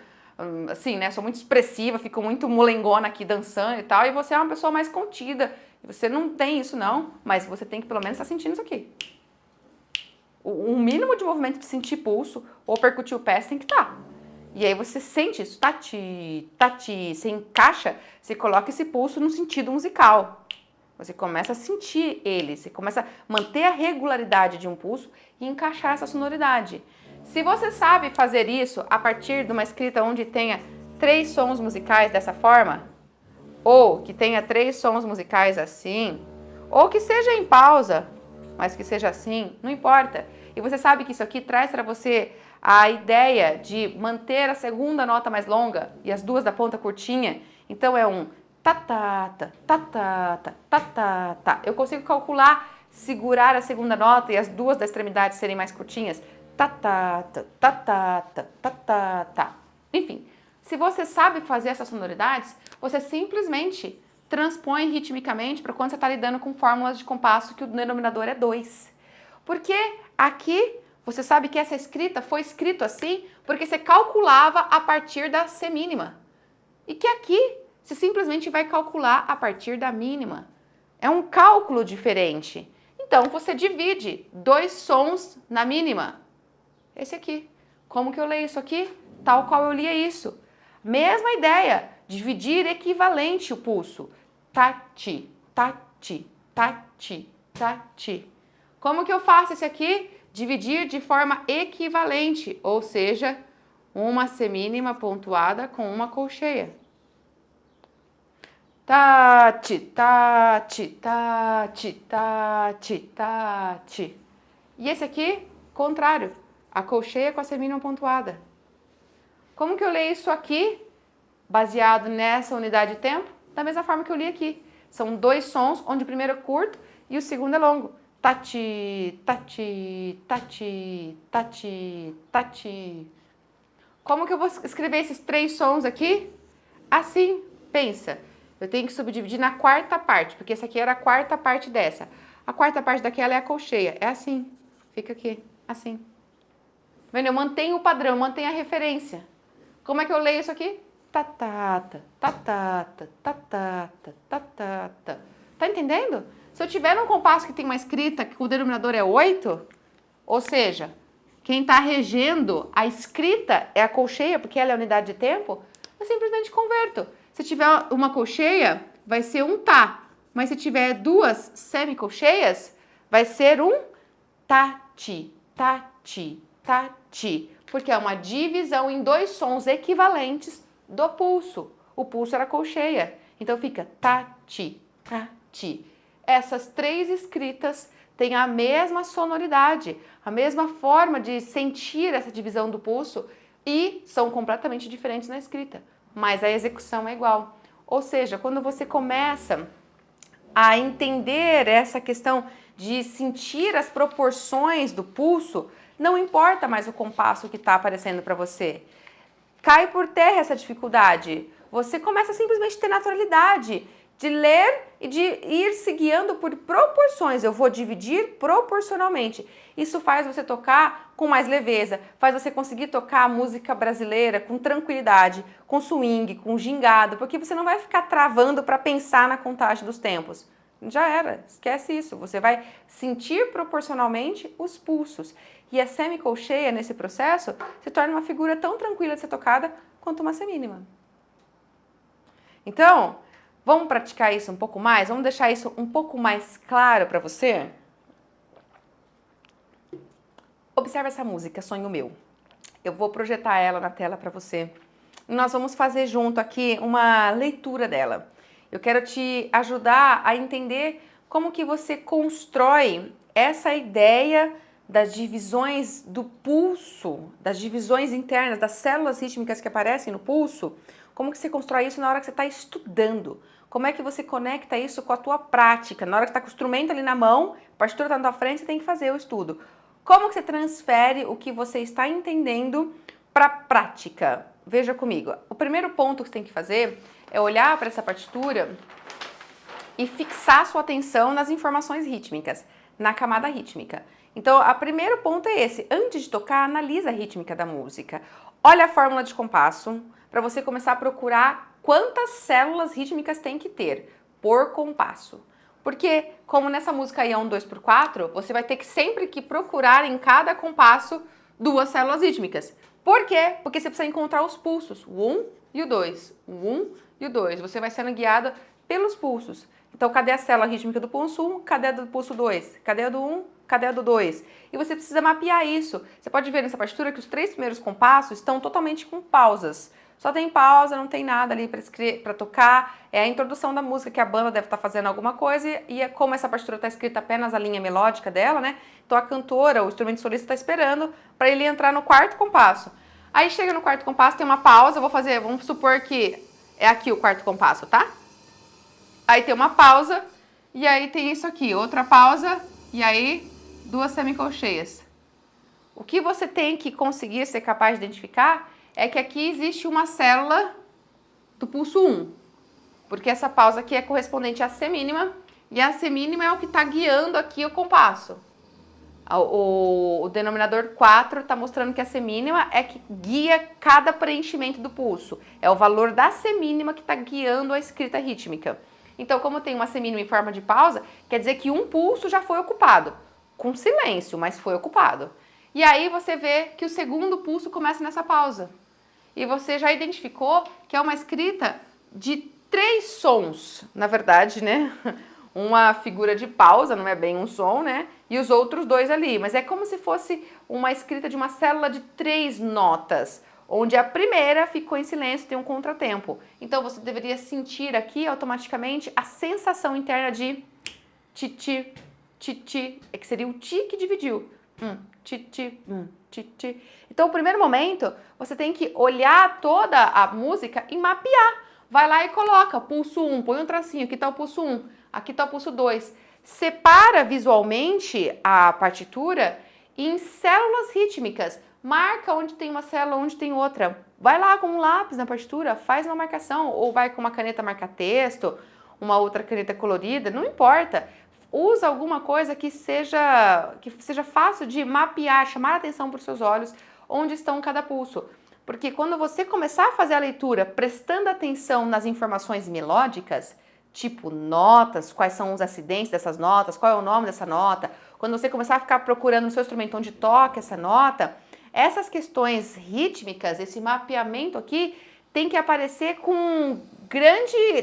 assim, né, sou muito expressiva, fico muito molengona aqui dançando e tal, e você é uma pessoa mais contida. Você não tem isso não, mas você tem que pelo menos estar sentindo isso aqui. Um mínimo de movimento de sentir pulso ou percutir o pé, você tem que estar. E aí você sente isso, tati, tati, você encaixa, você coloca esse pulso no sentido musical. Você começa a sentir ele, você começa a manter a regularidade de um pulso e encaixar essa sonoridade. Se você sabe fazer isso a partir de uma escrita onde tenha 3 sons musicais dessa forma, ou que tenha 3 sons musicais assim, ou que seja em pausa, mas que seja assim, não importa. E você sabe que isso aqui traz para você a ideia de manter a segunda nota mais longa e as duas da ponta curtinha. Então é um ta-ta-ta, ta-ta-ta, ta-ta-ta. Eu consigo calcular, segurar a segunda nota e as duas da extremidade serem mais curtinhas. Ta-ta-ta, ta-ta-ta, ta-ta-ta. Enfim, se você sabe fazer essas sonoridades, você simplesmente transpõe ritmicamente para quando você está lidando com fórmulas de compasso que o denominador é 2. Porque aqui você sabe que essa escrita foi escrito assim porque você calculava a partir da semínima. E que aqui você simplesmente vai calcular a partir da mínima. É um cálculo diferente. Então você divide 2 sons na mínima. Esse aqui. Como que eu leio isso aqui? Tal qual eu lia isso. Mesma ideia, dividir equivalente o pulso. Tati, tati, tati, tati. Como que eu faço esse aqui? dividir de forma equivalente, ou seja, uma semínima pontuada com uma colcheia. Tati, tati, tati, tati, tati. E esse aqui, contrário, a colcheia com a semínima pontuada. Como que eu leio isso aqui, baseado nessa unidade de tempo? Da mesma forma que eu li aqui. São dois sons, onde o primeiro é curto e o segundo é longo. Tati, tati, tati, tati, tati. Como que eu vou escrever esses três sons aqui? Assim, pensa. Eu tenho que subdividir na quarta parte, porque essa aqui era a quarta parte dessa. A quarta parte daquela é a colcheia. É assim. Fica aqui, assim. Vendo? Eu mantenho o padrão, mantenho a referência. Como é que eu leio isso aqui? Tatata, tatata, tatata, tatata. Tá entendendo? Se eu tiver um compasso que tem uma escrita que o denominador é 8, ou seja, quem está regendo a escrita é a colcheia, porque ela é a unidade de tempo, eu simplesmente converto. Se tiver uma colcheia, vai ser um tá. Mas se tiver duas semicolcheias, vai ser um tati, tati, tati. Porque é uma divisão em dois sons equivalentes do pulso. O pulso era colcheia. Então fica tati, tati. Essas três escritas têm a mesma sonoridade, a mesma forma de sentir essa divisão do pulso e são completamente diferentes na escrita, mas a execução é igual. Ou seja, quando você começa a entender essa questão de sentir as proporções do pulso, não importa mais o compasso que está aparecendo para você. Cai por terra essa dificuldade. Você começa simplesmente a ter naturalidade de ler e de ir se guiando por proporções. Eu vou dividir proporcionalmente. Isso faz você tocar com mais leveza, faz você conseguir tocar a música brasileira com tranquilidade, com swing, com gingado, porque você não vai ficar travando para pensar na contagem dos tempos. Já era, esquece isso. Você vai sentir proporcionalmente os pulsos. E a semicolcheia nesse processo se torna uma figura tão tranquila de ser tocada quanto uma semínima. Então, vamos praticar isso um pouco mais? Vamos deixar isso um pouco mais claro para você? Observe essa música, Sonho Meu. Eu vou projetar ela na tela para você. E nós vamos fazer junto aqui uma leitura dela. Eu quero te ajudar a entender como que você constrói essa ideia das divisões do pulso, das divisões internas, das células rítmicas que aparecem no pulso. Como que você constrói isso na hora que você está estudando? Como é que você conecta isso com a tua prática? Na hora que você está com o instrumento ali na mão, a partitura está na tua frente, você tem que fazer o estudo. Como que você transfere o que você está entendendo para a prática? Veja comigo. O primeiro ponto que você tem que fazer é olhar para essa partitura e fixar sua atenção nas informações rítmicas, na camada rítmica. Então, o primeiro ponto é esse. Antes de tocar, analisa a rítmica da música. Olha a fórmula de compasso para você começar a procurar quantas células rítmicas tem que ter por compasso. Porque, como nessa música aí é um 2x4, você vai ter que sempre que procurar em cada compasso 2 células rítmicas. Por quê? Porque você precisa encontrar os pulsos, o 1 e o 2. O 1 e o 2. Você vai sendo guiado pelos pulsos. Então, cadê a célula rítmica do pulso 1? Cadê a do pulso 2? Cadê a do 1? Cadê a do 2? E você precisa mapear isso. Você pode ver nessa partitura que os 3 primeiros compassos estão totalmente com pausas. Só tem pausa, não tem nada ali para tocar. É a introdução da música que a banda deve estar fazendo alguma coisa e como essa partitura está escrita apenas a linha melódica dela, né? Então a cantora, o instrumento solista está esperando para ele entrar no 4º compasso. Aí chega no 4º compasso, tem uma pausa, vamos supor que é aqui o 4º compasso, tá? Aí tem uma pausa e aí tem isso aqui, outra pausa e aí 2 semicolcheias. O que você tem que conseguir ser capaz de identificar é que aqui existe uma célula do pulso 1, porque essa pausa aqui é correspondente à semínima, e a semínima é o que está guiando aqui o compasso. O denominador 4 está mostrando que a semínima é que guia cada preenchimento do pulso. É o valor da semínima que está guiando a escrita rítmica. Então, como tem uma semínima em forma de pausa, quer dizer que um pulso já foi ocupado, com silêncio, mas foi ocupado. E aí você vê que o segundo pulso começa nessa pausa. E você já identificou que é uma escrita de 3 sons, na verdade, né? uma figura de pausa, não é bem um som, né? E os outros dois ali, mas é como se fosse uma escrita de uma célula de 3 notas, onde a primeira ficou em silêncio, tem um contratempo. Então você deveria sentir aqui automaticamente a sensação interna de ti-ti, ti-ti, é que seria o ti que dividiu. Ti-ti, ti-ti. Então, o primeiro momento, você tem que olhar toda a música e mapear. Vai lá e coloca pulso 1, põe um tracinho, aqui está o pulso 1, aqui está o pulso 2. Separa visualmente a partitura em células rítmicas. Marca onde tem uma célula, onde tem outra. Vai lá com um lápis na partitura, faz uma marcação, ou vai com uma caneta marca-texto, uma outra caneta colorida, não importa. Usa alguma coisa que seja fácil de mapear, chamar a atenção para os seus olhos, onde estão cada pulso. Porque quando você começar a fazer a leitura prestando atenção nas informações melódicas, tipo notas, quais são os acidentes dessas notas, qual é o nome dessa nota, quando você começar a ficar procurando no seu instrumento onde toca essa nota, essas questões rítmicas, esse mapeamento aqui, tem que aparecer com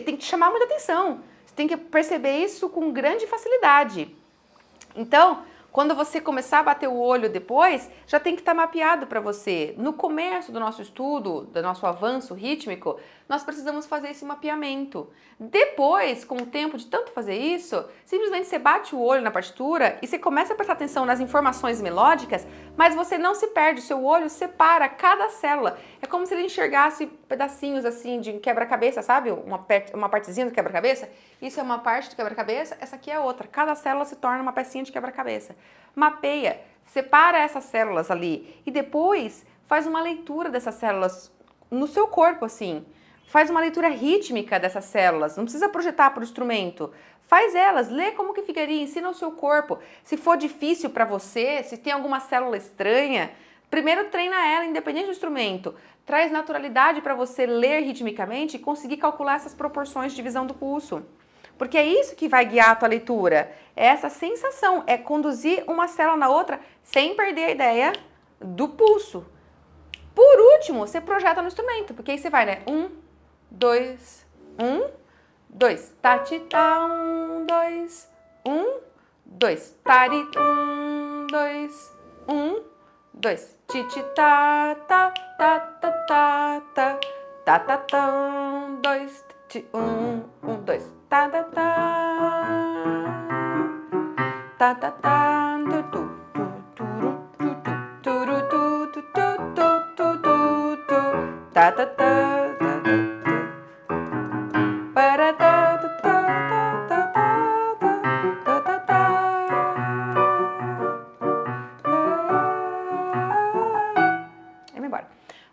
tem que chamar muita atenção. Você tem que perceber isso com grande facilidade. Então, quando você começar a bater o olho depois, já tem que estar mapeado para você. No começo do nosso estudo, do nosso avanço rítmico, nós precisamos fazer esse mapeamento. Depois, com o tempo de tanto fazer isso, simplesmente você bate o olho na partitura e você começa a prestar atenção nas informações melódicas, mas você não se perde, o seu olho separa cada célula. É como se ele enxergasse pedacinhos assim de quebra-cabeça, sabe? Uma partezinha do quebra-cabeça. Isso é uma parte do quebra-cabeça, essa aqui é outra. Cada célula se torna uma pecinha de quebra-cabeça. Mapeia, separa essas células ali e depois faz uma leitura dessas células no seu corpo, assim. Faz uma leitura rítmica dessas células, não precisa projetar para o instrumento. Faz elas, lê como que ficaria, ensina o seu corpo. Se for difícil para você, se tem alguma célula estranha, primeiro treina ela independente do instrumento. Traz naturalidade para você ler ritmicamente e conseguir calcular essas proporções de divisão do pulso. Porque é isso que vai guiar a tua leitura, é essa sensação, é conduzir uma célula na outra sem perder a ideia do pulso. Por último, você projeta no instrumento, porque aí você vai, né? 1, 2, 1, 2, tati, tá, 1, 2, 1, 2, tari, 1, 2, 1, 2, titi, tá, tá, tá, tá, tá, tá, tá, tá, tá, 1, 2, 1, 2, tá, tá, tá, tá, tá, tá, tu, tu, tu, tu, tu, tu, tu, tu, tu, tu, tu, tu, tá, tá, tá.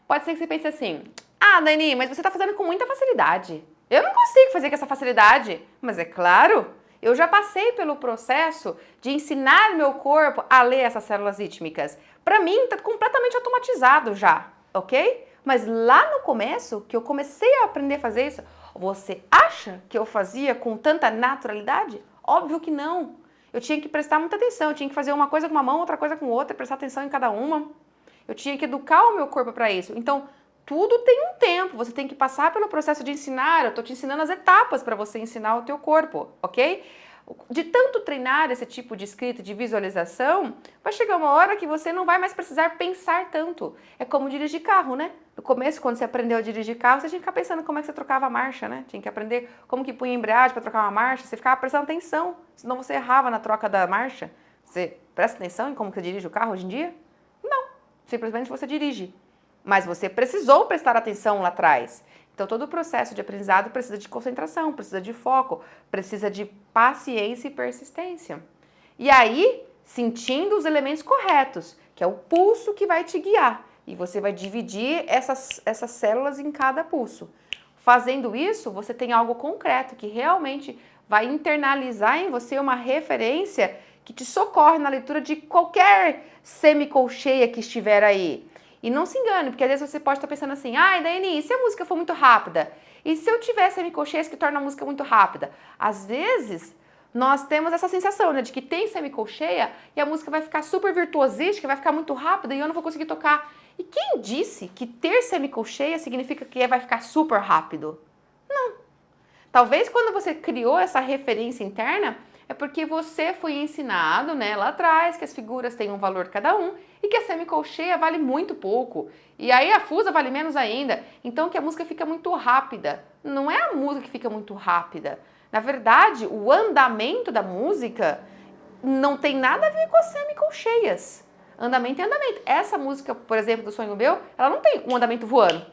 Pode ser que você pense assim, ah, Dani, mas você está fazendo com muita facilidade. Eu não consigo fazer com essa facilidade. Mas é claro, eu já passei pelo processo de ensinar meu corpo a ler essas células rítmicas. Para mim, está completamente automatizado já, ok? Mas lá no começo, que eu comecei a aprender a fazer isso, você acha que eu fazia com tanta naturalidade? Óbvio que não. Eu tinha que prestar muita atenção, eu tinha que fazer uma coisa com uma mão, outra coisa com outra, prestar atenção em cada uma. Eu tinha que educar o meu corpo para isso. Então, tudo tem um tempo, você tem que passar pelo processo de ensinar. Eu estou te ensinando as etapas para você ensinar o teu corpo, ok? De tanto treinar esse tipo de escrita, de visualização, vai chegar uma hora que você não vai mais precisar pensar tanto. É como dirigir carro, né? No começo, quando você aprendeu a dirigir carro, você tinha que ficar pensando como é que você trocava a marcha, né? Tinha que aprender como que punha a embreagem para trocar uma marcha, você ficava prestando atenção, senão você errava na troca da marcha. Você presta atenção em como que você dirige o carro hoje em dia? Não, simplesmente você dirige. Mas você precisou prestar atenção lá atrás. Então, todo o processo de aprendizado precisa de concentração, precisa de foco, precisa de paciência e persistência. E aí, sentindo os elementos corretos, que é o pulso que vai te guiar. E você vai dividir essas células em cada pulso. Fazendo isso, você tem algo concreto que realmente vai internalizar em você uma referência que te socorre na leitura de qualquer semicolcheia que estiver aí. E não se engane, porque às vezes você pode estar pensando assim, ai, Daiane, e se a música for muito rápida? E se eu tiver semicolcheias que tornam a música muito rápida? Às vezes, nós temos essa sensação, né, de que tem semicolcheia e a música vai ficar super virtuosística, vai ficar muito rápida e eu não vou conseguir tocar. E quem disse que ter semicolcheia significa que vai ficar super rápido? Não. Talvez quando você criou essa referência interna, é porque você foi ensinado, né, lá atrás, que as figuras têm um valor cada um e que a semicolcheia vale muito pouco. E aí a fusa vale menos ainda. Então que a música fica muito rápida. Não é a música que fica muito rápida. Na verdade, o andamento da música não tem nada a ver com as semicolcheias. Andamento é andamento. Essa música, por exemplo, do Sonho Meu, ela não tem um andamento voando.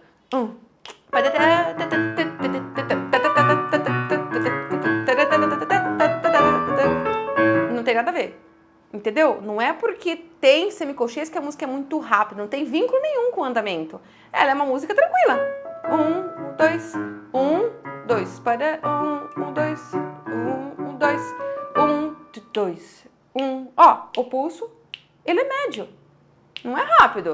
Não tem nada a ver. Entendeu? Não é porque tem semicolcheias que a música é muito rápida. Não tem vínculo nenhum com o andamento. Ela é uma música tranquila. 1, 2, 1, 2, para 1, 2, 1, 2, 1, 2, 1. Ó, o pulso, ele é médio. Não é rápido.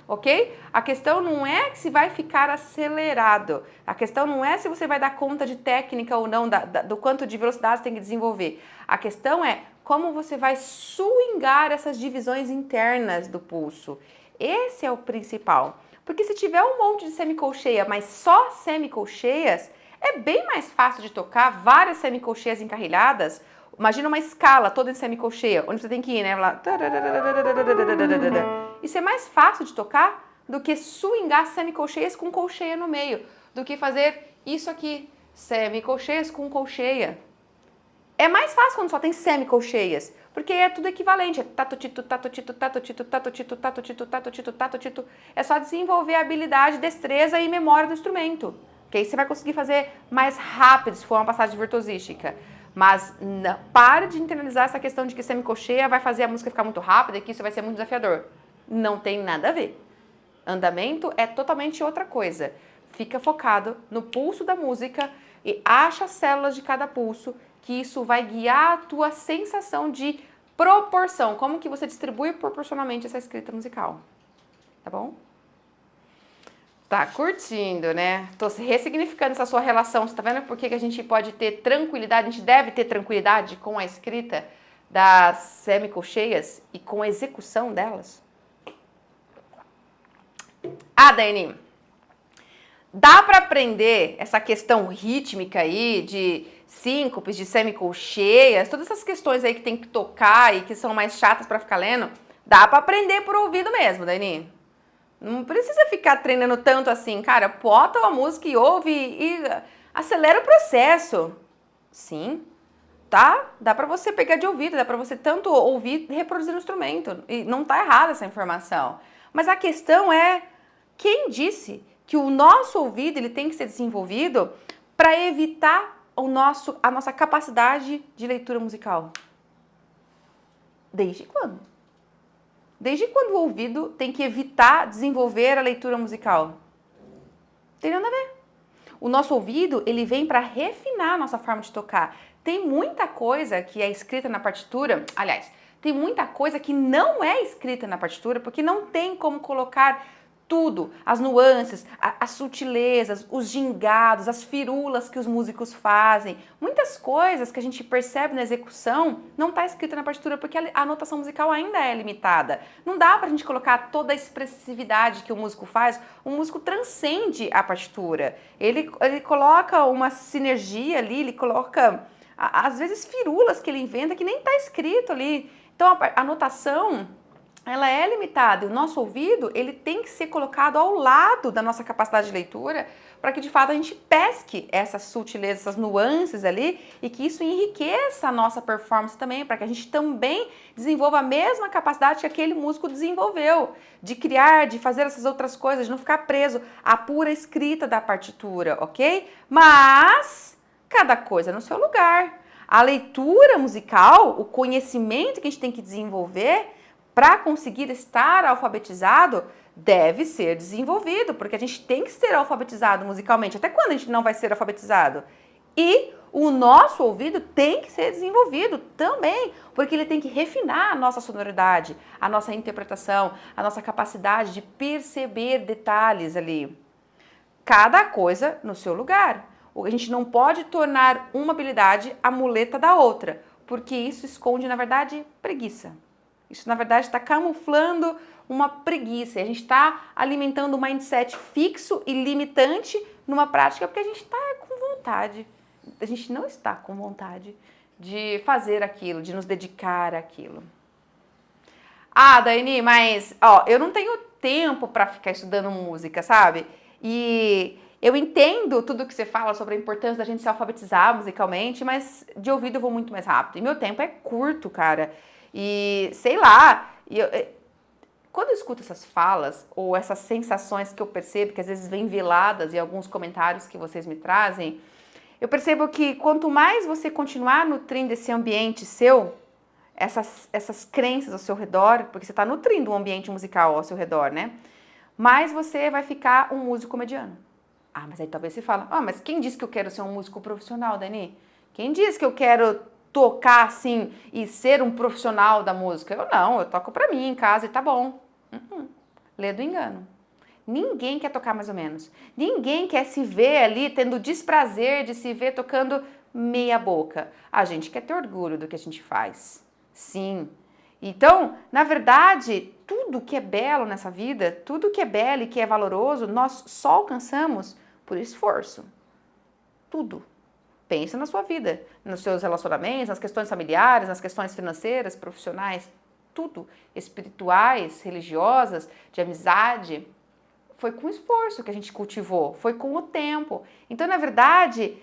Ok? A questão não é se vai ficar acelerado. A questão não é se você vai dar conta de técnica ou não, do quanto de velocidade você tem que desenvolver. A questão é como você vai swingar essas divisões internas do pulso. Esse é o principal. Porque se tiver um monte de semicolcheia, mas só semicolcheias, é bem mais fácil de tocar várias semicolcheias encarrilhadas. Imagina uma escala toda em semicolcheia, onde você tem que ir, né? Lá. Isso é mais fácil de tocar do que swingar semicolcheias com colcheia no meio, do que fazer isso aqui, semicolcheias com colcheia. É mais fácil quando só tem semicolcheias, porque é tudo equivalente, é tato-tito, tato-tito, tato-tito, tato-tito, tato-tito, tato-tito, tato-tito. É só desenvolver habilidade, destreza e memória do instrumento, que aí você vai conseguir fazer mais rápido se for uma passagem virtuosística. Mas não, pare de internalizar essa questão de que semicolcheia vai fazer a música ficar muito rápida e que isso vai ser muito desafiador. Não tem nada a ver. Andamento é totalmente outra coisa. Fica focado no pulso da música e acha as células de cada pulso, que isso vai guiar a tua sensação de proporção, como que você distribui proporcionalmente essa escrita musical. Tá bom? Tá curtindo, né? Tô ressignificando essa sua relação. Você tá vendo por que a gente pode ter tranquilidade, a gente deve ter tranquilidade com a escrita das semicolcheias e com a execução delas? Ah, Dani, dá para aprender essa questão rítmica aí de síncopes, de semicolcheias, todas essas questões aí que tem que tocar e que são mais chatas para ficar lendo? Dá para aprender por ouvido mesmo, Dani. Não precisa ficar treinando tanto assim, cara. Bota uma música e ouve e acelera o processo. Sim, tá? Dá pra você pegar de ouvido, dá pra você tanto ouvir e reproduzir no instrumento. E não tá errada essa informação. Mas a questão é, quem disse que o nosso ouvido ele tem que ser desenvolvido para evitar a nossa capacidade de leitura musical? Desde quando? Desde quando o ouvido tem que evitar desenvolver a leitura musical? Tem nada a ver. O nosso ouvido, ele vem para refinar a nossa forma de tocar. Tem muita coisa que é escrita na partitura, aliás, tem muita coisa que não é escrita na partitura, porque não tem como colocar tudo, as nuances, as sutilezas, os gingados, as firulas que os músicos fazem. Muitas coisas que a gente percebe na execução não está escrita na partitura porque a notação musical ainda é limitada. Não dá pra gente colocar toda a expressividade que o músico faz. O músico transcende a partitura. Ele coloca uma sinergia ali, ele coloca, às vezes, firulas que ele inventa que nem está escrito ali. Então, a notação, ela é limitada e o nosso ouvido, ele tem que ser colocado ao lado da nossa capacidade de leitura para que de fato a gente pesque essas sutilezas, essas nuances ali e que isso enriqueça a nossa performance também, para que a gente também desenvolva a mesma capacidade que aquele músico desenvolveu, de criar, de fazer essas outras coisas, de não ficar preso à pura escrita da partitura, ok? Mas cada coisa no seu lugar. A leitura musical, o conhecimento que a gente tem que desenvolver para conseguir estar alfabetizado, deve ser desenvolvido, porque a gente tem que ser alfabetizado musicalmente. Até quando a gente não vai ser alfabetizado? E o nosso ouvido tem que ser desenvolvido também, porque ele tem que refinar a nossa sonoridade, a nossa interpretação, a nossa capacidade de perceber detalhes ali. Cada coisa no seu lugar. A gente não pode tornar uma habilidade a muleta da outra, porque isso esconde, na verdade, preguiça. Isso, na verdade, está camuflando uma preguiça. A gente está alimentando um mindset fixo e limitante numa prática porque a gente está com vontade. a gente não está com vontade de fazer aquilo, de nos dedicar àquilo. Ah, Daiane, mas ó, eu não tenho tempo para ficar estudando música, sabe? E eu entendo tudo que você fala sobre a importância da gente se alfabetizar musicalmente, mas de ouvido eu vou muito mais rápido. E meu tempo é curto, cara. E sei lá, quando eu escuto essas falas ou essas sensações que eu percebo, que às vezes vêm veladas em alguns comentários que vocês me trazem, eu percebo que quanto mais você continuar nutrindo esse ambiente seu, essas crenças ao seu redor, porque você está nutrindo um ambiente musical ao seu redor, né? Mais você vai ficar um músico mediano. Ah, mas aí talvez você fala, mas quem disse que eu quero ser um músico profissional, Dani? Quem disse que eu quero tocar assim e ser um profissional da música? Eu toco pra mim em casa e tá bom. Lê do engano. Ninguém quer tocar mais ou menos. Ninguém quer se ver ali tendo desprazer de se ver tocando meia boca. A gente quer ter orgulho do que a gente faz. Sim. Então, na verdade, tudo que é belo nessa vida, tudo que é belo e que é valoroso, nós só alcançamos por esforço. Tudo. Pensa na sua vida, nos seus relacionamentos, nas questões familiares, nas questões financeiras, profissionais, tudo. Espirituais, religiosas, de amizade. Foi com esforço que a gente cultivou, foi com o tempo. Então, na verdade,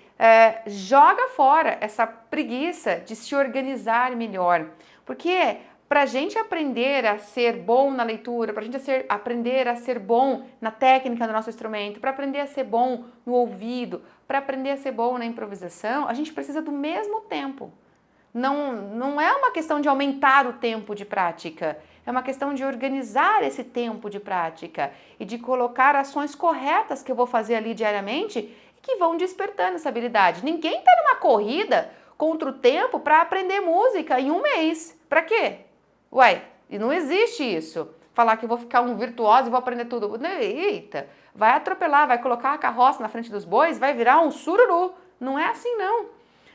joga fora essa preguiça de se organizar melhor. Porque para a gente aprender a ser bom na leitura, para a gente aprender a ser bom na técnica do nosso instrumento, para aprender a ser bom no ouvido, para aprender a ser bom na improvisação, a gente precisa do mesmo tempo. Não é uma questão de aumentar o tempo de prática, é uma questão de organizar esse tempo de prática e de colocar ações corretas que eu vou fazer ali diariamente e que vão despertando essa habilidade. Ninguém está numa corrida contra o tempo para aprender música em um mês. Para quê? Ué, e não existe isso. Falar que eu vou ficar um virtuoso e vou aprender tudo. Eita, vai atropelar, vai colocar a carroça na frente dos bois, vai virar um sururu. Não é assim não.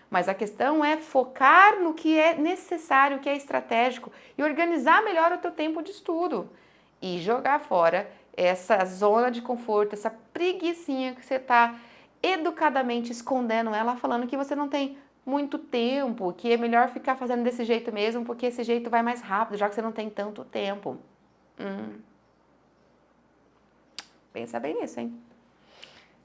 Mas a questão é focar no que é necessário, o que é estratégico e organizar melhor o teu tempo de estudo. E jogar fora essa zona de conforto, essa preguicinha que você está educadamente escondendo ela, falando que você não tem muito tempo, que é melhor ficar fazendo desse jeito mesmo, porque esse jeito vai mais rápido, já que você não tem tanto tempo. Pensa bem nisso, hein?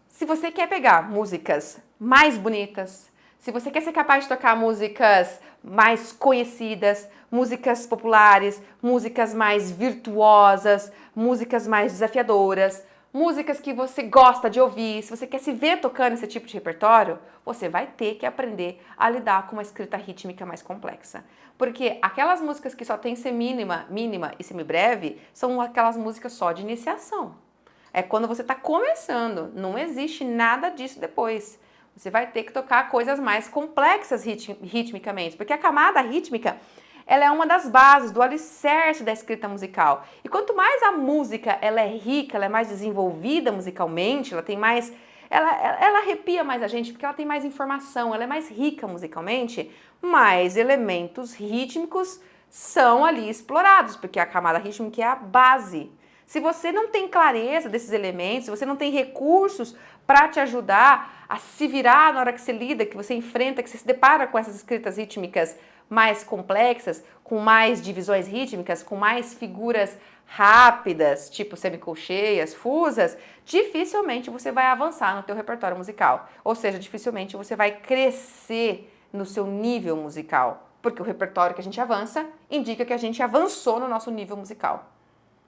Se você quer pegar músicas mais bonitas, se você quer ser capaz de tocar músicas mais conhecidas, músicas populares, músicas mais virtuosas, músicas mais desafiadoras, músicas que você gosta de ouvir, se você quer se ver tocando esse tipo de repertório, você vai ter que aprender a lidar com uma escrita rítmica mais complexa. Porque aquelas músicas que só tem semínima, mínima e semibreve são aquelas músicas só de iniciação. É quando você está começando, não existe nada disso depois. Você vai ter que tocar coisas mais complexas ritmicamente, porque a camada rítmica, ela é uma das bases, do alicerce da escrita musical. E quanto mais a música ela é rica, ela é mais desenvolvida musicalmente, ela tem mais, ela arrepia mais a gente, porque ela tem mais informação, ela é mais rica musicalmente, mais elementos rítmicos são ali explorados, porque a camada rítmica é a base. Se você não tem clareza desses elementos, se você não tem recursos para te ajudar a se virar na hora que você lida, que você enfrenta, que você se depara com essas escritas rítmicas mais complexas, com mais divisões rítmicas, com mais figuras rápidas, tipo semicolcheias, fusas, dificilmente você vai avançar no teu repertório musical. Ou seja, dificilmente você vai crescer no seu nível musical, porque o repertório que a gente avança indica que a gente avançou no nosso nível musical.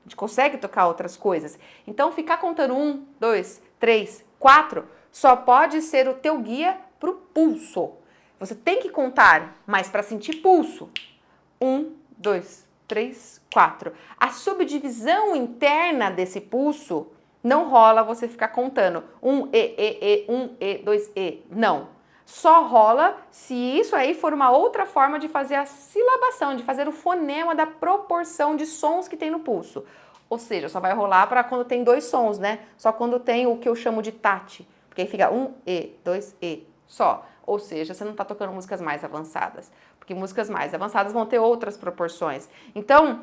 A gente consegue tocar outras coisas. Então, ficar contando 1, 2, 3, 4 só pode ser o teu guia para o pulso. Você tem que contar, mas para sentir pulso. 1, 2, 3, 4. A subdivisão interna desse pulso não rola você ficar contando 1 E, 1 E, 2 E. Não. Só rola se isso aí for uma outra forma de fazer a silabação, de fazer o fonema da proporção de sons que tem no pulso. Ou seja, só vai rolar para quando tem dois sons, né? Só quando tem o que eu chamo de tate. Porque aí fica 1 E, 2 E, só. Ou seja, você não está tocando músicas mais avançadas. Porque músicas mais avançadas vão ter outras proporções. Então,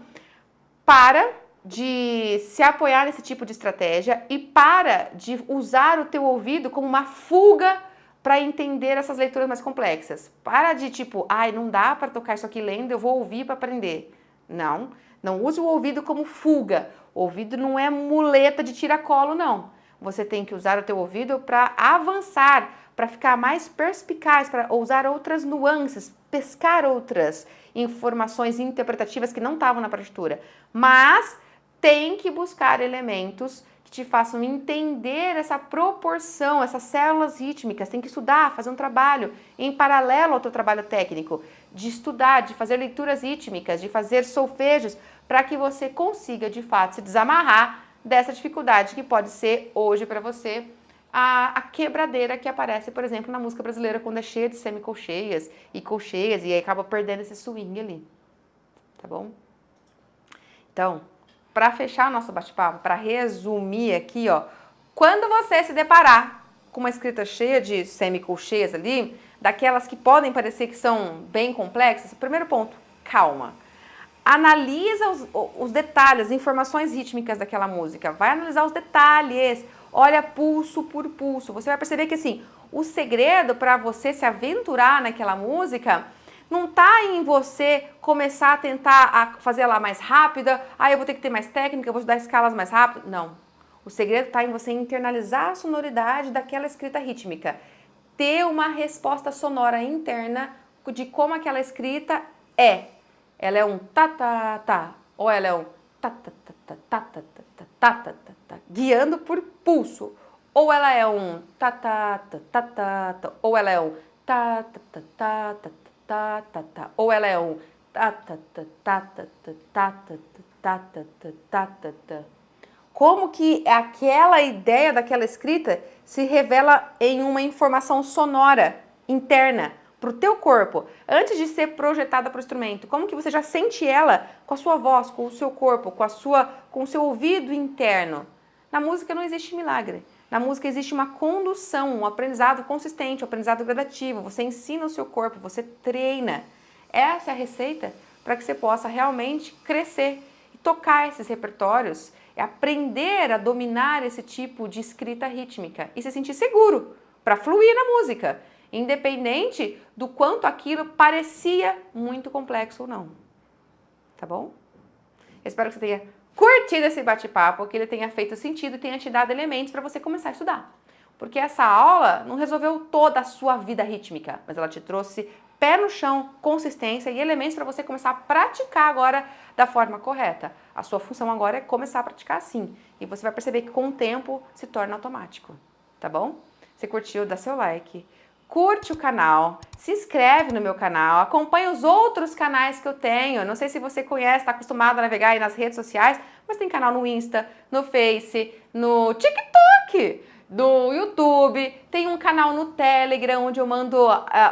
para de se apoiar nesse tipo de estratégia e para de usar o teu ouvido como uma fuga para entender essas leituras mais complexas. Para de tipo, ai, não dá para tocar isso aqui lendo, eu vou ouvir para aprender. Não, não use o ouvido como fuga. O ouvido não é muleta de tiracolo, não. Você tem que usar o teu ouvido para avançar, para ficar mais perspicaz, para usar outras nuances, pescar outras informações interpretativas que não estavam na partitura. Mas tem que buscar elementos que te façam entender essa proporção, essas células rítmicas. Tem que estudar, fazer um trabalho em paralelo ao teu trabalho técnico, de estudar, de fazer leituras rítmicas, de fazer solfejos, para que você consiga, de fato, se desamarrar dessa dificuldade que pode ser, hoje, para você, a quebradeira que aparece, por exemplo, na música brasileira, quando é cheia de semicolcheias e colcheias, e aí acaba perdendo esse swing ali. Tá bom? Então, para fechar o nosso bate-papo, para resumir aqui, ó, quando você se deparar com uma escrita cheia de semicolcheias ali, daquelas que podem parecer que são bem complexas, primeiro ponto, calma. Analisa os detalhes, as informações rítmicas daquela música, vai analisar os detalhes, olha pulso por pulso. Você vai perceber que assim, o segredo para você se aventurar naquela música não está em você começar a tentar fazer ela mais rápida, eu vou ter que ter mais técnica, eu vou estudar escalas mais rápido. Não. O segredo está em você internalizar a sonoridade daquela escrita rítmica. Ter uma resposta sonora interna de como aquela escrita é. Ela é um ta-ta-ta, ou ela é um ta-ta-ta-ta-ta-ta-ta-ta-ta, guiando por pulso. Ou ela é um ta-ta-ta-ta-ta, ou ela é um ta-ta-ta-ta-ta-ta, ou ela é um ta-ta-ta-ta-ta-ta-ta-ta-ta-ta. Como que aquela ideia daquela escrita se revela em uma informação sonora interna para o teu corpo, antes de ser projetada para o instrumento? Como que você já sente ela com a sua voz, com o seu corpo, com o seu ouvido interno? Na música não existe milagre. Na música existe uma condução, um aprendizado consistente, um aprendizado gradativo. Você ensina o seu corpo, você treina. Essa é a receita para que você possa realmente crescer e tocar esses repertórios, é aprender a dominar esse tipo de escrita rítmica e se sentir seguro para fluir na música, independente do quanto aquilo parecia muito complexo ou não. Tá bom? Eu espero que você tenha curtido esse bate-papo, que ele tenha feito sentido e tenha te dado elementos para você começar a estudar. Porque essa aula não resolveu toda a sua vida rítmica, mas ela te trouxe pé no chão, consistência e elementos para você começar a praticar agora da forma correta. A sua função agora é começar a praticar assim. E você vai perceber que com o tempo se torna automático. Tá bom? Se curtiu, dá seu like. Curte o canal, se inscreve no meu canal, acompanha os outros canais que eu tenho. Não sei se você conhece, está acostumado a navegar aí nas redes sociais, mas tem canal no Insta, no Face, no TikTok, no YouTube, tem um canal no Telegram onde eu mando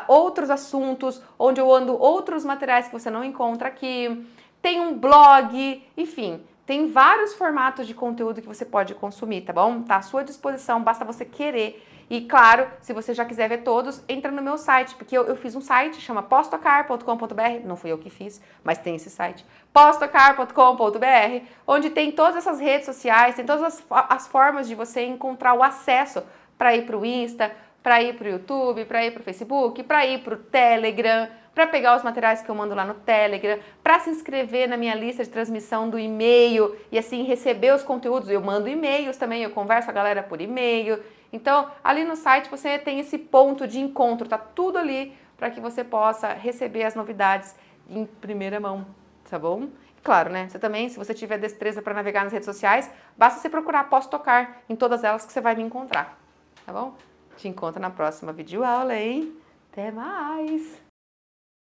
outros assuntos, onde eu mando outros materiais que você não encontra aqui. Tem um blog, enfim, tem vários formatos de conteúdo que você pode consumir, tá bom? Tá à sua disposição, basta você querer. E claro, se você já quiser ver todos, entra no meu site, porque eu fiz um site, chama posstocar.com.br, não fui eu que fiz, mas tem esse site, posstocar.com.br, onde tem todas essas redes sociais, tem todas as formas de você encontrar o acesso para ir para o Insta, para ir para o YouTube, para ir para o Facebook, para ir para o Telegram, para pegar os materiais que eu mando lá no Telegram, para se inscrever na minha lista de transmissão do e-mail e assim receber os conteúdos. Eu mando e-mails também, eu converso com a galera por e-mail. Então, ali no site você tem esse ponto de encontro, tá tudo ali para que você possa receber as novidades em primeira mão, tá bom? Claro, né? Você também, se você tiver destreza para navegar nas redes sociais, basta você procurar Posso Tocar em todas elas que você vai me encontrar, tá bom? Te encontro na próxima videoaula, hein? Até mais!